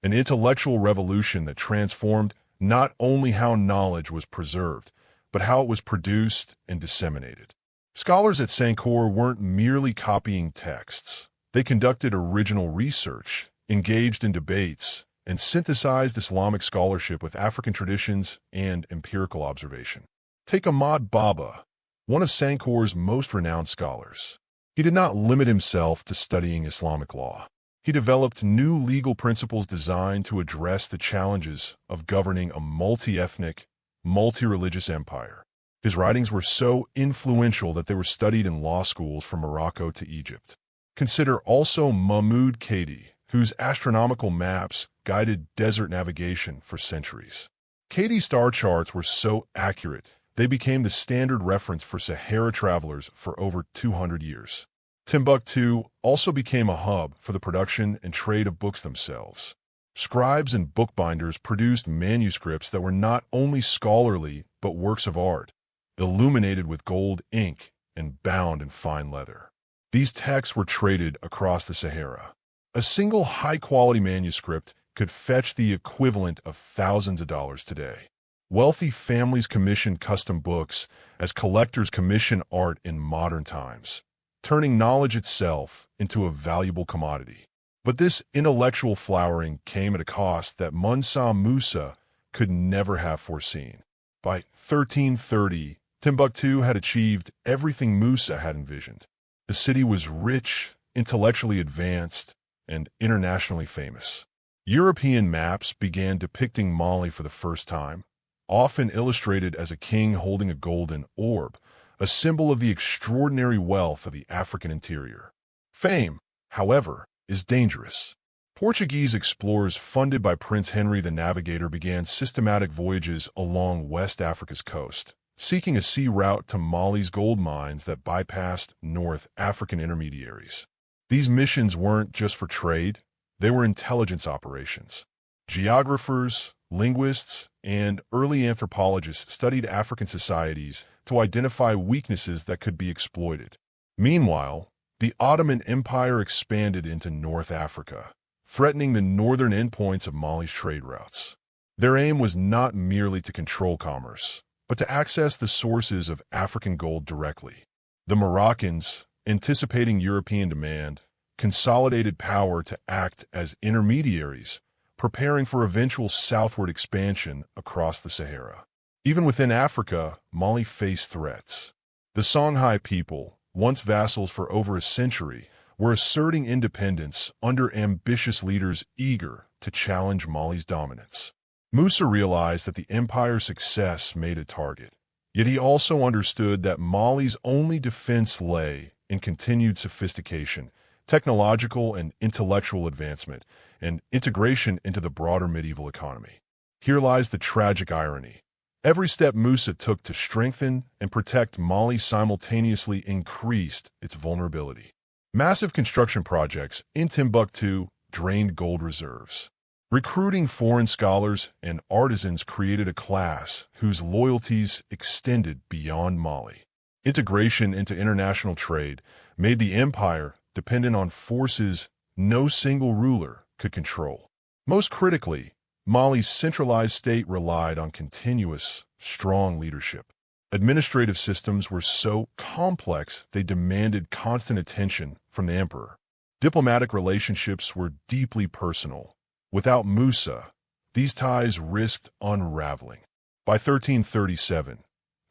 an intellectual revolution that transformed not only how knowledge was preserved, but how it was produced and disseminated. Scholars at Sankore weren't merely copying texts. They conducted original research, engaged in debates, and synthesized Islamic scholarship with African traditions and empirical observation. Take Ahmad Baba, one of Sankore's most renowned scholars. He did not limit himself to studying Islamic law. He developed new legal principles designed to address the challenges of governing a multi-ethnic, multi-religious empire. His writings were so influential that they were studied in law schools from Morocco to Egypt. Consider also Mahmoud Kadi, whose astronomical maps guided desert navigation for centuries. Kadi's star charts were so accurate, they became the standard reference for Sahara travelers for over 200 years. Timbuktu also became a hub for the production and trade of books themselves. Scribes and bookbinders produced manuscripts that were not only scholarly but works of art, illuminated with gold ink and bound in fine leather. These texts were traded across the Sahara. A single high-quality manuscript could fetch the equivalent of thousands of dollars today. Wealthy families commissioned custom books as collectors commission art in modern times, turning knowledge itself into a valuable commodity. But this intellectual flowering came at a cost that Mansa Musa could never have foreseen. By 1330, Timbuktu had achieved everything Musa had envisioned. The city was rich, intellectually advanced, and internationally famous. European maps began depicting Mali for the first time, often illustrated as a king holding a golden orb, a symbol of the extraordinary wealth of the African interior. Fame, however, is dangerous. Portuguese explorers funded by Prince Henry the Navigator began systematic voyages along West Africa's coast, seeking a sea route to Mali's gold mines that bypassed North African intermediaries. These missions weren't just for trade, they were intelligence operations. Geographers, linguists, and early anthropologists studied African societies to identify weaknesses that could be exploited. Meanwhile, the Ottoman Empire expanded into North Africa, threatening the northern endpoints of Mali's trade routes. Their aim was not merely to control commerce, but to access the sources of African gold directly. The Moroccans, anticipating European demand, consolidated power to act as intermediaries, preparing for eventual southward expansion across the Sahara. Even within Africa, Mali faced threats. The Songhai people, once vassals for over a century, were asserting independence under ambitious leaders eager to challenge Mali's dominance. Musa realized that the empire's success made a target, yet he also understood that Mali's only defense lay in continued sophistication, technological and intellectual advancement, and integration into the broader medieval economy. Here lies the tragic irony. Every step Musa took to strengthen and protect Mali simultaneously increased its vulnerability. Massive construction projects in Timbuktu drained gold reserves. Recruiting foreign scholars and artisans created a class whose loyalties extended beyond Mali. Integration into international trade made the empire dependent on forces no single ruler could control. Most critically, Mali's centralized state relied on continuous, strong leadership. Administrative systems were so complex they demanded constant attention from the emperor. Diplomatic relationships were deeply personal. Without Musa, these ties risked unraveling. By 1337,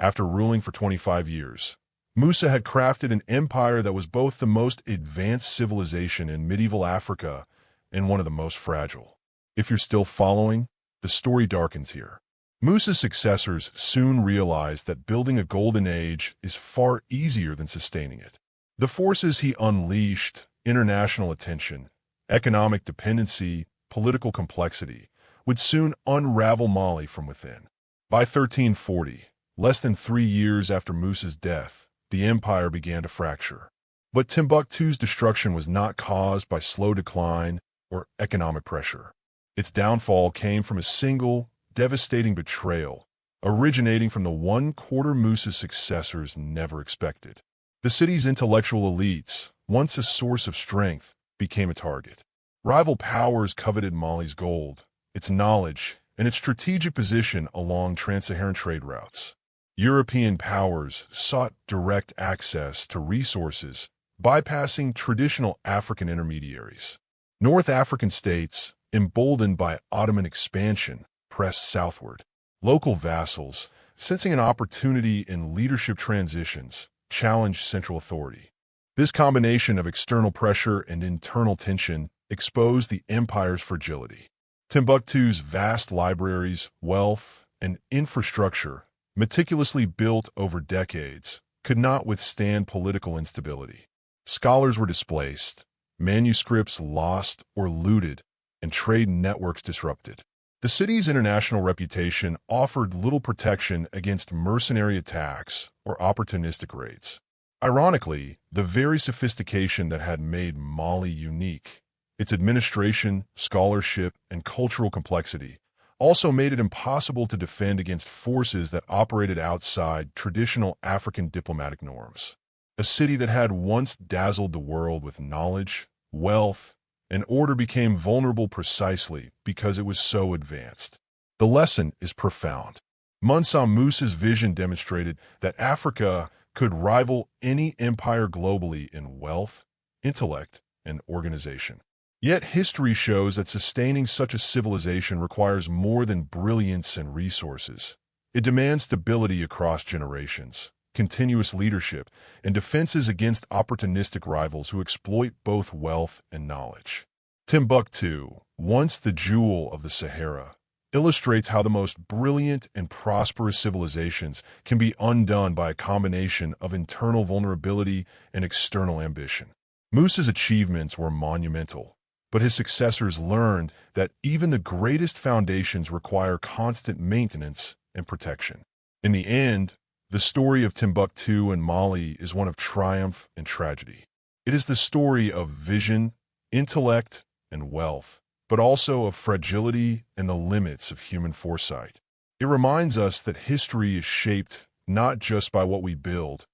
after ruling for 25 years, Musa had crafted an empire that was both the most advanced civilization in medieval Africa and one of the most fragile. If you're still following, the story darkens here. Musa's successors soon realized that building a golden age is far easier than sustaining it. The forces he unleashed, international attention, economic dependency, political complexity, would soon unravel Mali from within. By 1340, less than 3 years after Musa's death, the empire began to fracture. But Timbuktu's destruction was not caused by slow decline or economic pressure. Its downfall came from a single, devastating betrayal, originating from the one quarter Musa's successors never expected. The city's intellectual elites, once a source of strength, became a target. Rival powers coveted Mali's gold, its knowledge, and its strategic position along trans-Saharan trade routes. European powers sought direct access to resources, bypassing traditional African intermediaries. North African states, emboldened by Ottoman expansion, pressed southward. Local vassals, sensing an opportunity in leadership transitions, challenged central authority. This combination of external pressure and internal tension exposed the empire's fragility. Timbuktu's vast libraries, wealth, and infrastructure, meticulously built over decades, could not withstand political instability. Scholars were displaced, manuscripts lost or looted, and trade networks disrupted. The city's international reputation offered little protection against mercenary attacks or opportunistic raids. Ironically, the very sophistication that had made Mali unique, its administration, scholarship, and cultural complexity, also made it impossible to defend against forces that operated outside traditional African diplomatic norms. A city that had once dazzled the world with knowledge, wealth, and order became vulnerable precisely because it was so advanced. The lesson is profound. Mansa Musa's vision demonstrated that Africa could rival any empire globally in wealth, intellect, and organization. Yet history shows that sustaining such a civilization requires more than brilliance and resources. It demands stability across generations, continuous leadership, and defenses against opportunistic rivals who exploit both wealth and knowledge. Timbuktu, once the jewel of the Sahara, illustrates how the most brilliant and prosperous civilizations can be undone by a combination of internal vulnerability and external ambition. Musa's achievements were monumental, but his successors learned that even the greatest foundations require constant maintenance and protection. In the end, the story of Timbuktu and Mali is one of triumph and tragedy. It is the story of vision, intellect, and wealth, but also of fragility and the limits of human foresight. It reminds us that history is shaped not just by what we build,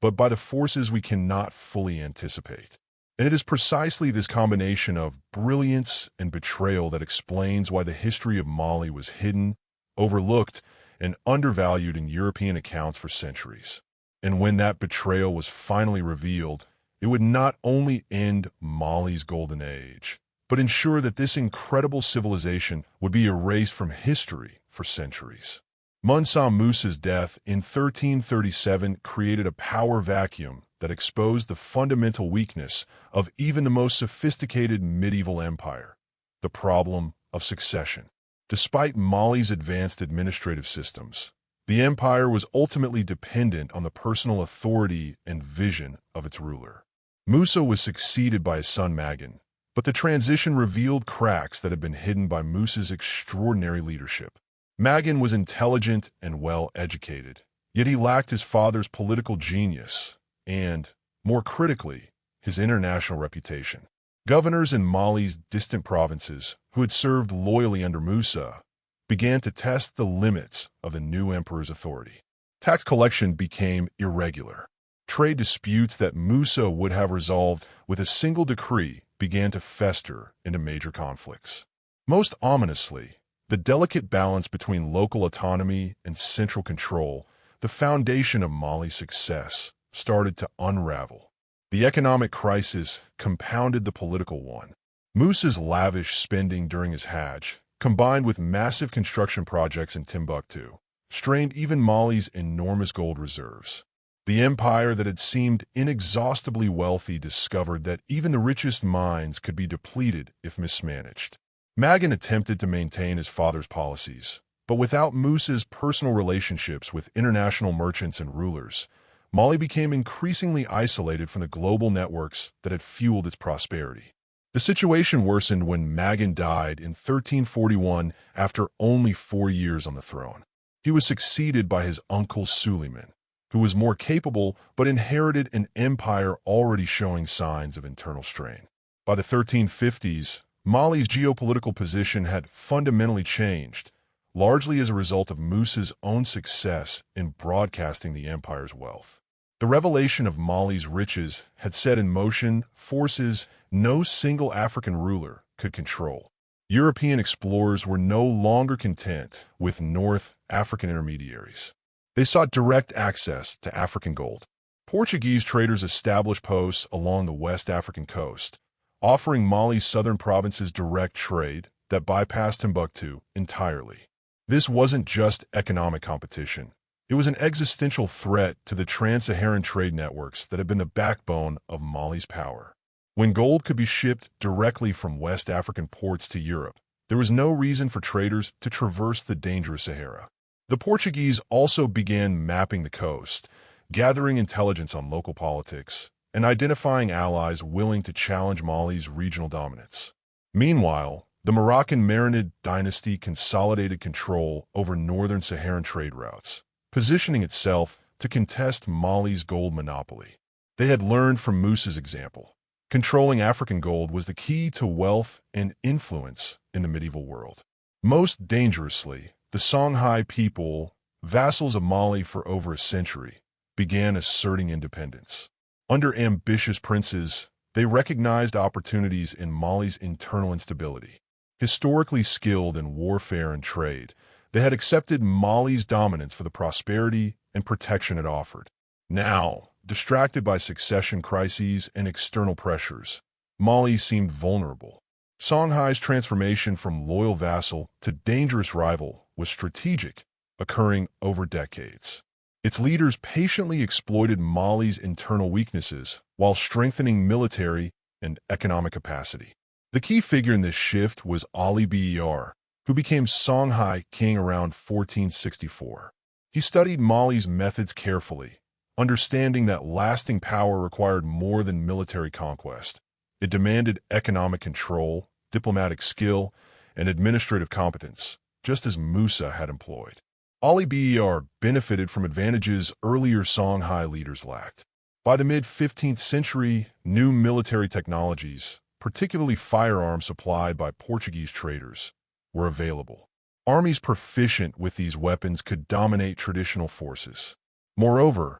but by the forces we cannot fully anticipate. And it is precisely this combination of brilliance and betrayal that explains why the history of Mali was hidden, overlooked, and undervalued in European accounts for centuries. And when that betrayal was finally revealed, it would not only end Mali's golden age, but ensure that this incredible civilization would be erased from history for centuries. Mansa Musa's death in 1337 created a power vacuum that exposed the fundamental weakness of even the most sophisticated medieval empire, the problem of succession. Despite Mali's advanced administrative systems, the empire was ultimately dependent on the personal authority and vision of its ruler. Musa was succeeded by his son Magan, but the transition revealed cracks that had been hidden by Musa's extraordinary leadership. Magan was intelligent and well-educated, yet he lacked his father's political genius and, more critically, his international reputation. Governors in Mali's distant provinces, who had served loyally under Musa, began to test the limits of the new emperor's authority. Tax collection became irregular. Trade disputes that Musa would have resolved with a single decree began to fester into major conflicts. Most ominously, the delicate balance between local autonomy and central control, the foundation of Mali's success, started to unravel. The economic crisis compounded the political one. Musa's lavish spending during his Hajj, combined with massive construction projects in Timbuktu, strained even Mali's enormous gold reserves. The empire that had seemed inexhaustibly wealthy discovered that even the richest mines could be depleted if mismanaged. Magan attempted to maintain his father's policies, but without Musa's personal relationships with international merchants and rulers, Mali became increasingly isolated from the global networks that had fueled its prosperity. The situation worsened when Magan died in 1341 after only 4 years on the throne. He was succeeded by his uncle Suleiman, who was more capable but inherited an empire already showing signs of internal strain. By the 1350s, Mali's geopolitical position had fundamentally changed, largely as a result of Musa's own success in broadcasting the empire's wealth. The revelation of Mali's riches had set in motion forces no single African ruler could control. European explorers were no longer content with North African intermediaries. They sought direct access to African gold. Portuguese traders established posts along the West African coast, offering Mali's southern provinces direct trade that bypassed Timbuktu entirely. This wasn't just economic competition. It was an existential threat to the trans-Saharan trade networks that had been the backbone of Mali's power. When gold could be shipped directly from West African ports to Europe, there was no reason for traders to traverse the dangerous Sahara. The Portuguese also began mapping the coast, gathering intelligence on local politics, and identifying allies willing to challenge Mali's regional dominance. Meanwhile, the Moroccan Marinid dynasty consolidated control over northern Saharan trade routes, positioning itself to contest Mali's gold monopoly. They had learned from Musa's example. Controlling African gold was the key to wealth and influence in the medieval world. Most dangerously, the Songhai people, vassals of Mali for over a century, began asserting independence. Under ambitious princes, they recognized opportunities in Mali's internal instability. Historically skilled in warfare and trade, they had accepted Mali's dominance for the prosperity and protection it offered. Now, distracted by succession crises and external pressures, Mali seemed vulnerable. Songhai's transformation from loyal vassal to dangerous rival was strategic, occurring over decades. Its leaders patiently exploited Mali's internal weaknesses while strengthening military and economic capacity. The key figure in this shift was Ali Ber, who became Songhai king around 1464. He studied Mali's methods carefully, understanding that lasting power required more than military conquest. It demanded economic control, diplomatic skill, and administrative competence, just as Musa had employed. Ali Ber benefited from advantages earlier Songhai leaders lacked. By the mid-15th century, new military technologies, particularly firearms supplied by Portuguese traders, were available. Armies proficient with these weapons could dominate traditional forces. Moreover,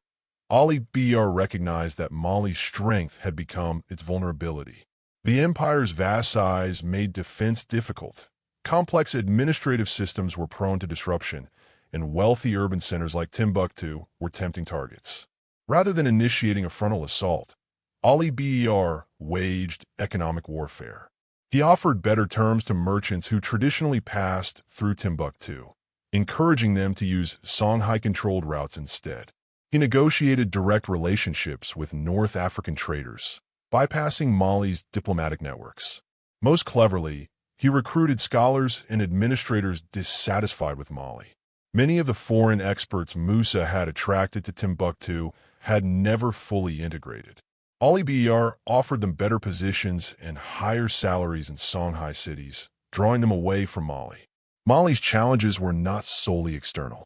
Ali Ber recognized that Mali's strength had become its vulnerability. The empire's vast size made defense difficult. Complex administrative systems were prone to disruption, and wealthy urban centers like Timbuktu were tempting targets. Rather than initiating a frontal assault, Ali Ber waged economic warfare. He offered better terms to merchants who traditionally passed through Timbuktu, encouraging them to use Songhai-controlled routes instead. He negotiated direct relationships with North African traders, bypassing Mali's diplomatic networks. Most cleverly, he recruited scholars and administrators dissatisfied with Mali. Many of the foreign experts Musa had attracted to Timbuktu had never fully integrated. Ali Ber offered them better positions and higher salaries in Songhai cities, drawing them away from Mali. Mali's challenges were not solely external.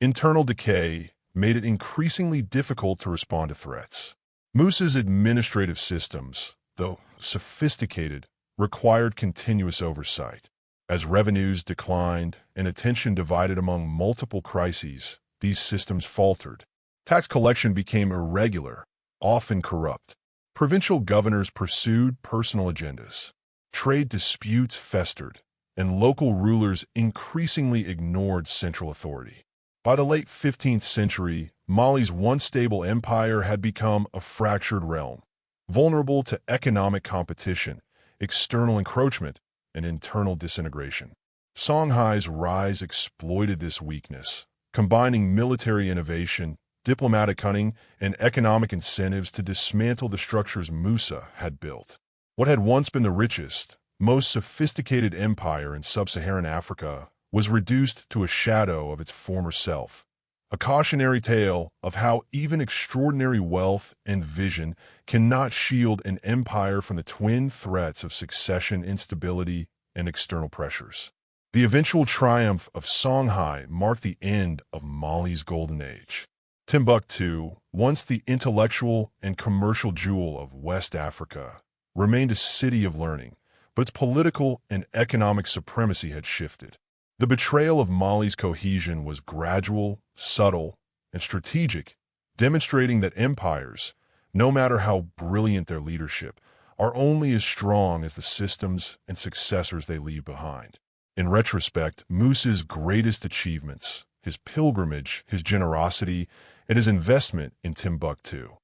Internal decay made it increasingly difficult to respond to threats. Musa's administrative systems, though sophisticated, required continuous oversight. As revenues declined and attention divided among multiple crises, these systems faltered. Tax collection became irregular, often corrupt. Provincial governors pursued personal agendas. Trade disputes festered, and local rulers increasingly ignored central authority. By the late 15th century, Mali's once stable empire had become a fractured realm, vulnerable to economic competition, external encroachment, and internal disintegration. Songhai's rise exploited this weakness, combining military innovation, diplomatic cunning, and economic incentives to dismantle the structures Musa had built. What had once been the richest, most sophisticated empire in sub-Saharan Africa was reduced to a shadow of its former self, a cautionary tale of how even extraordinary wealth and vision cannot shield an empire from the twin threats of succession instability and external pressures. The eventual triumph of Songhai marked the end of Mali's golden age. Timbuktu, once the intellectual and commercial jewel of West Africa, remained a city of learning, but its political and economic supremacy had shifted. The betrayal of Mali's cohesion was gradual, subtle, and strategic, demonstrating that empires, no matter how brilliant their leadership, are only as strong as the systems and successors they leave behind. In retrospect, Musa's greatest achievements, his pilgrimage, his generosity, and his investment in Timbuktu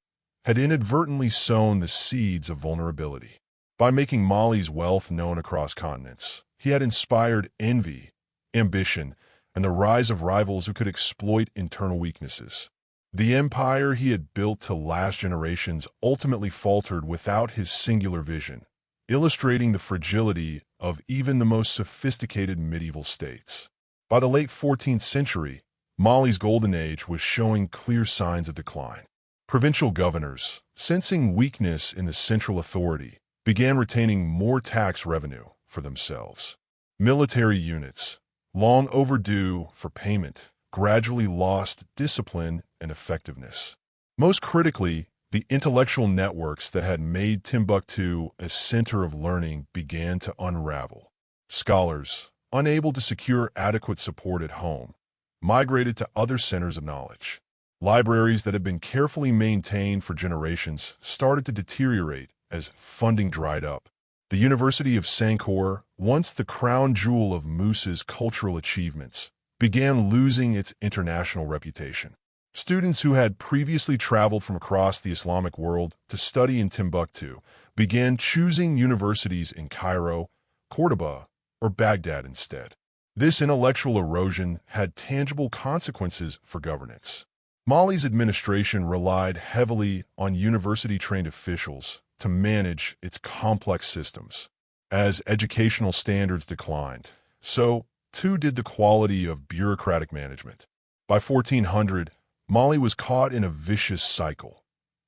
had inadvertently sown the seeds of vulnerability. By making Mali's wealth known across continents, he had inspired envy, ambition, and the rise of rivals who could exploit internal weaknesses. The empire he had built to last generations ultimately faltered without his singular vision, illustrating the fragility of even the most sophisticated medieval states. By the late 14th century, Mali's golden age was showing clear signs of decline. Provincial governors, sensing weakness in the central authority, began retaining more tax revenue for themselves. Military units, long overdue for payment, gradually lost discipline and effectiveness. Most critically, the intellectual networks that had made Timbuktu a center of learning began to unravel. Scholars, unable to secure adequate support at home, migrated to other centers of knowledge. Libraries that had been carefully maintained for generations started to deteriorate as funding dried up. The University of Sankore, once the crown jewel of Musa's cultural achievements, began losing its international reputation. Students who had previously traveled from across the Islamic world to study in Timbuktu began choosing universities in Cairo, Cordoba, or Baghdad instead. This intellectual erosion had tangible consequences for governance. Mali's administration relied heavily on university-trained officials to manage its complex systems. As educational standards declined, so too did the quality of bureaucratic management. By 1400, Mali was caught in a vicious cycle.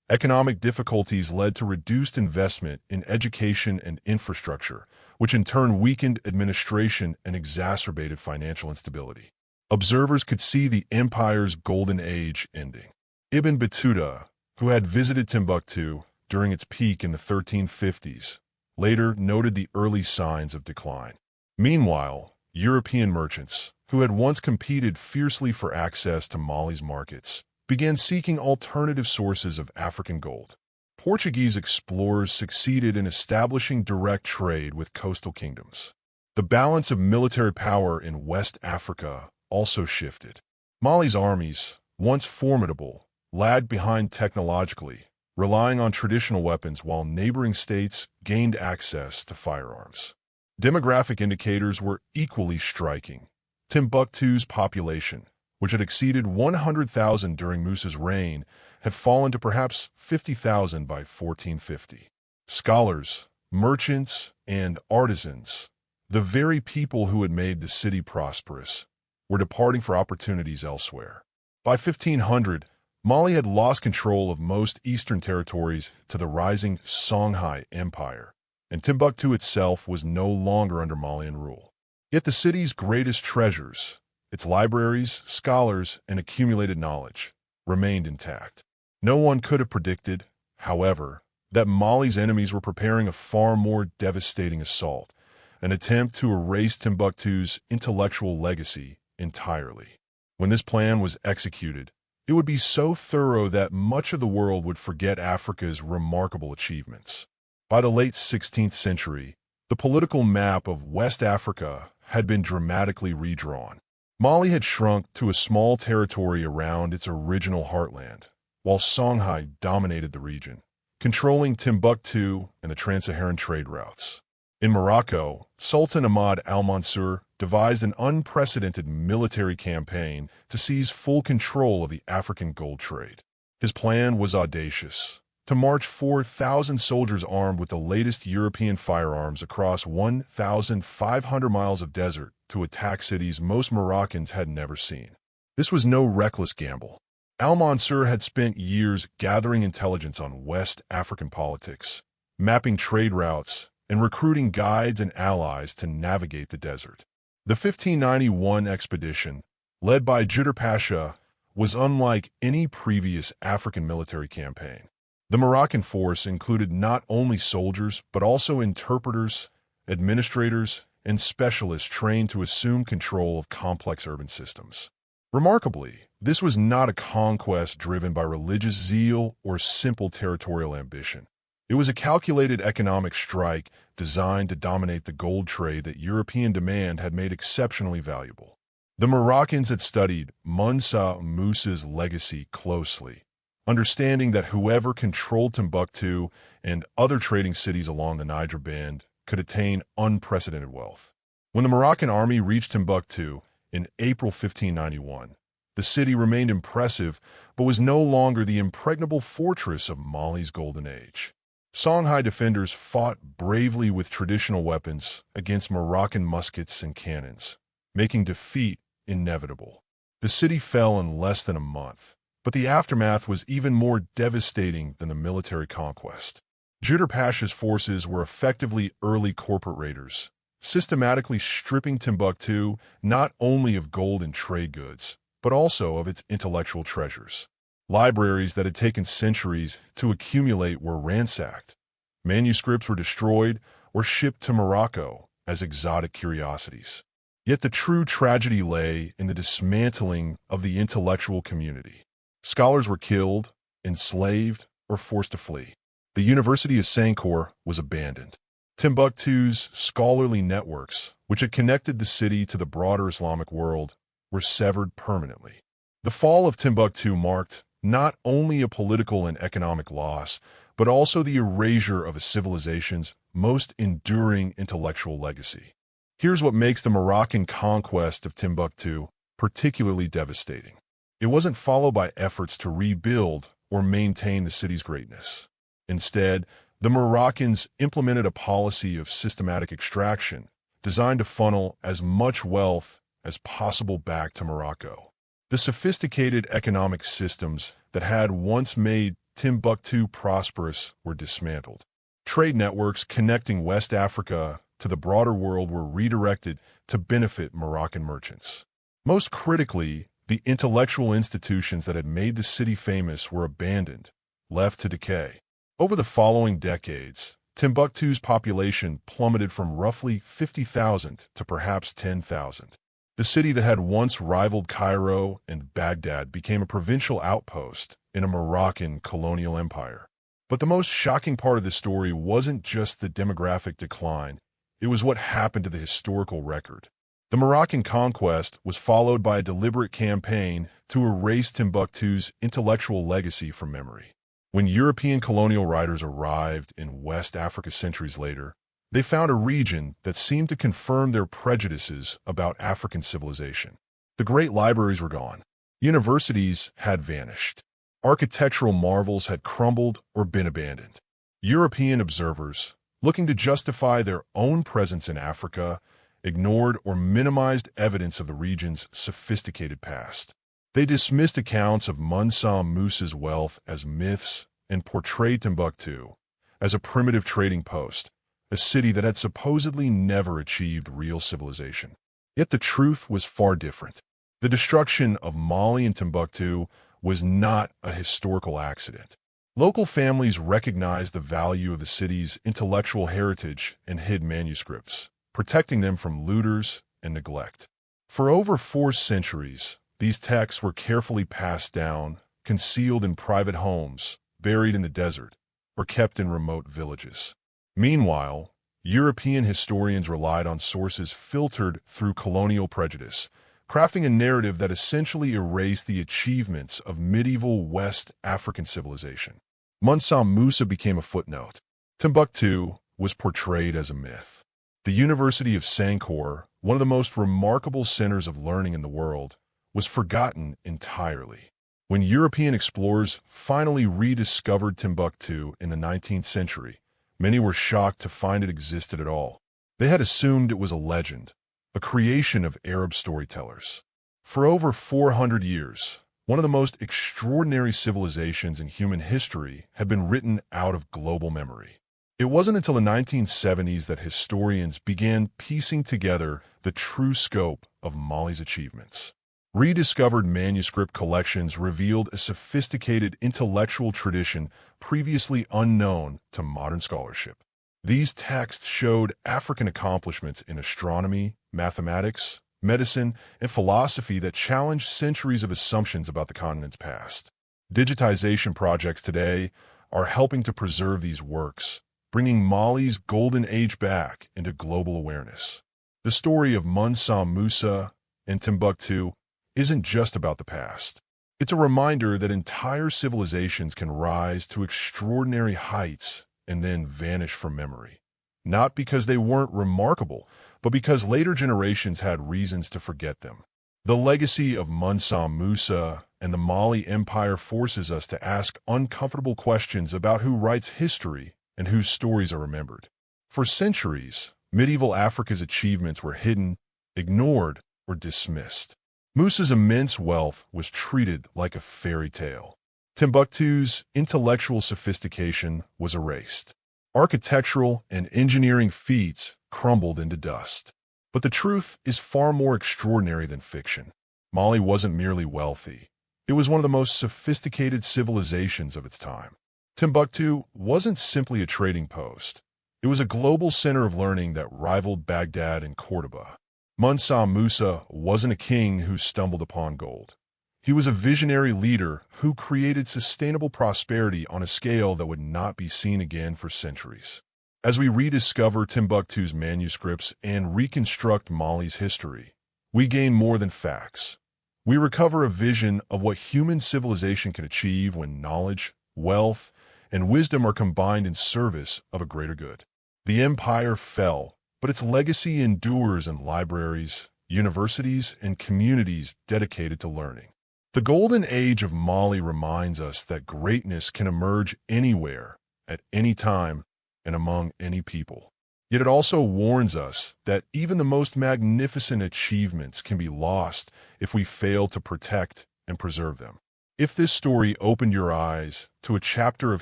Economic difficulties led to reduced investment in education and infrastructure, which in turn weakened administration and exacerbated financial instability. Observers could see the empire's golden age ending. Ibn Battuta, who had visited Timbuktu during its peak in the 1350s, later noted the early signs of decline. Meanwhile, European merchants, who had once competed fiercely for access to Mali's markets, began seeking alternative sources of African gold. Portuguese explorers succeeded in establishing direct trade with coastal kingdoms. The balance of military power in West Africa also shifted. Mali's armies, once formidable, lagged behind technologically, relying on traditional weapons while neighboring states gained access to firearms. Demographic indicators were equally striking. Timbuktu's population, which had exceeded 100,000 during Musa's reign, had fallen to perhaps 50,000 by 1450. Scholars, merchants, and artisans, the very people who had made the city prosperous, were departing for opportunities elsewhere. By 1500, Mali had lost control of most eastern territories to the rising Songhai Empire, and Timbuktu itself was no longer under Malian rule. Yet the city's greatest treasures, its libraries, scholars, and accumulated knowledge, remained intact. No one could have predicted, however, that Mali's enemies were preparing a far more devastating assault, an attempt to erase Timbuktu's intellectual legacy entirely. When this plan was executed, it would be so thorough that much of the world would forget Africa's remarkable achievements. By the late 16th century, the political map of West Africa had been dramatically redrawn. Mali had shrunk to a small territory around its original heartland, while Songhai dominated the region, controlling Timbuktu and the trans-Saharan trade routes. In Morocco, Sultan Ahmad al-Mansur devised an unprecedented military campaign to seize full control of the African gold trade. His plan was audacious: to march 4,000 soldiers armed with the latest European firearms across 1,500 miles of desert to attack cities most Moroccans had never seen. This was no reckless gamble. Al-Mansur had spent years gathering intelligence on West African politics, mapping trade routes, and recruiting guides and allies to navigate the desert. The 1591 expedition, led by Judar Pasha, was unlike any previous African military campaign. The Moroccan force included not only soldiers, but also interpreters, administrators, and specialists trained to assume control of complex urban systems. Remarkably, this was not a conquest driven by religious zeal or simple territorial ambition. It was a calculated economic strike designed to dominate the gold trade that European demand had made exceptionally valuable. The Moroccans had studied Mansa Musa's legacy closely, understanding that whoever controlled Timbuktu and other trading cities along the Niger Band could attain unprecedented wealth. When the Moroccan army reached Timbuktu in April 1591, the city remained impressive but was no longer the impregnable fortress of Mali's golden age. Songhai defenders fought bravely with traditional weapons against Moroccan muskets and cannons, making defeat inevitable. The city fell in less than a month, but the aftermath was even more devastating than the military conquest. Judar Pasha's forces were effectively early corporate raiders, systematically stripping Timbuktu not only of gold and trade goods, but also of its intellectual treasures. Libraries that had taken centuries to accumulate were ransacked. Manuscripts were destroyed or shipped to Morocco as exotic curiosities. Yet the true tragedy lay in the dismantling of the intellectual community. Scholars were killed, enslaved, or forced to flee. The University of Sankore was abandoned. Timbuktu's scholarly networks, which had connected the city to the broader Islamic world, were severed permanently. The fall of Timbuktu marked not only a political and economic loss, but also the erasure of a civilization's most enduring intellectual legacy. Here's what makes the Moroccan conquest of Timbuktu particularly devastating. It wasn't followed by efforts to rebuild or maintain the city's greatness. Instead, the Moroccans implemented a policy of systematic extraction designed to funnel as much wealth as possible back to Morocco. The sophisticated economic systems that had once made Timbuktu prosperous were dismantled. Trade networks connecting West Africa to the broader world were redirected to benefit Moroccan merchants. Most critically, the intellectual institutions that had made the city famous were abandoned, left to decay. Over the following decades, Timbuktu's population plummeted from roughly 50,000 to perhaps 10,000. The city that had once rivaled Cairo and Baghdad became a provincial outpost in a Moroccan colonial empire. But the most shocking part of the story wasn't just the demographic decline, it was what happened to the historical record. The Moroccan conquest was followed by a deliberate campaign to erase Timbuktu's intellectual legacy from memory. When European colonial writers arrived in West Africa centuries later, they found a region that seemed to confirm their prejudices about African civilization. The great libraries were gone. Universities had vanished. Architectural marvels had crumbled or been abandoned. European observers, looking to justify their own presence in Africa, ignored or minimized evidence of the region's sophisticated past. They dismissed accounts of Mansa Musa's wealth as myths and portrayed Timbuktu as a primitive trading post, a city that had supposedly never achieved real civilization. Yet the truth was far different. The destruction of Mali and Timbuktu was not a historical accident. Local families recognized the value of the city's intellectual heritage and hid manuscripts, protecting them from looters and neglect. For over 4 centuries, these texts were carefully passed down, concealed in private homes, buried in the desert, or kept in remote villages. Meanwhile, European historians relied on sources filtered through colonial prejudice, crafting a narrative that essentially erased the achievements of medieval West African civilization. Mansa Musa became a footnote. Timbuktu was portrayed as a myth. The University of Sankore, one of the most remarkable centers of learning in the world, was forgotten entirely. When European explorers finally rediscovered Timbuktu in the 19th century, many were shocked to find it existed at all. They had assumed it was a legend, a creation of Arab storytellers. For over 400 years, one of the most extraordinary civilizations in human history had been written out of global memory. It wasn't until the 1970s that historians began piecing together the true scope of Mali's achievements. Rediscovered manuscript collections revealed a sophisticated intellectual tradition previously unknown to modern scholarship. These texts showed African accomplishments in astronomy, mathematics, medicine, and philosophy that challenged centuries of assumptions about the continent's past. Digitization projects today are helping to preserve these works, bringing Mali's golden age back into global awareness. The story of Mansa Musa, and Timbuktu isn't just about the past. It's a reminder that entire civilizations can rise to extraordinary heights and then vanish from memory. Not because they weren't remarkable, but because later generations had reasons to forget them. The legacy of Mansa Musa and the Mali Empire forces us to ask uncomfortable questions about who writes history and whose stories are remembered. For centuries, medieval Africa's achievements were hidden, ignored, or dismissed. Musa's immense wealth was treated like a fairy tale. Timbuktu's intellectual sophistication was erased. Architectural and engineering feats crumbled into dust. But the truth is far more extraordinary than fiction. Mali wasn't merely wealthy. It was one of the most sophisticated civilizations of its time. Timbuktu wasn't simply a trading post. It was a global center of learning that rivaled Baghdad and Cordoba. Mansa Musa wasn't a king who stumbled upon gold. He was a visionary leader who created sustainable prosperity on a scale that would not be seen again for centuries. As we rediscover Timbuktu's manuscripts and reconstruct Mali's history, we gain more than facts. We recover a vision of what human civilization can achieve when knowledge, wealth, and wisdom are combined in service of a greater good. The empire fell, but its legacy endures in libraries, universities, and communities dedicated to learning. The golden age of Mali reminds us that greatness can emerge anywhere, at any time, and among any people. Yet it also warns us that even the most magnificent achievements can be lost if we fail to protect and preserve them. If this story opened your eyes to a chapter of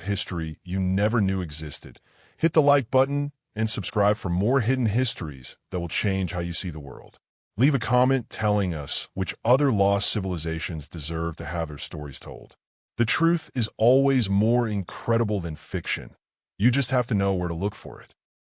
history you never knew existed, hit the like button and subscribe for more hidden histories that will change how you see the world. Leave a comment telling us which other lost civilizations deserve to have their stories told. The truth is always more incredible than fiction. You just have to know where to look for it.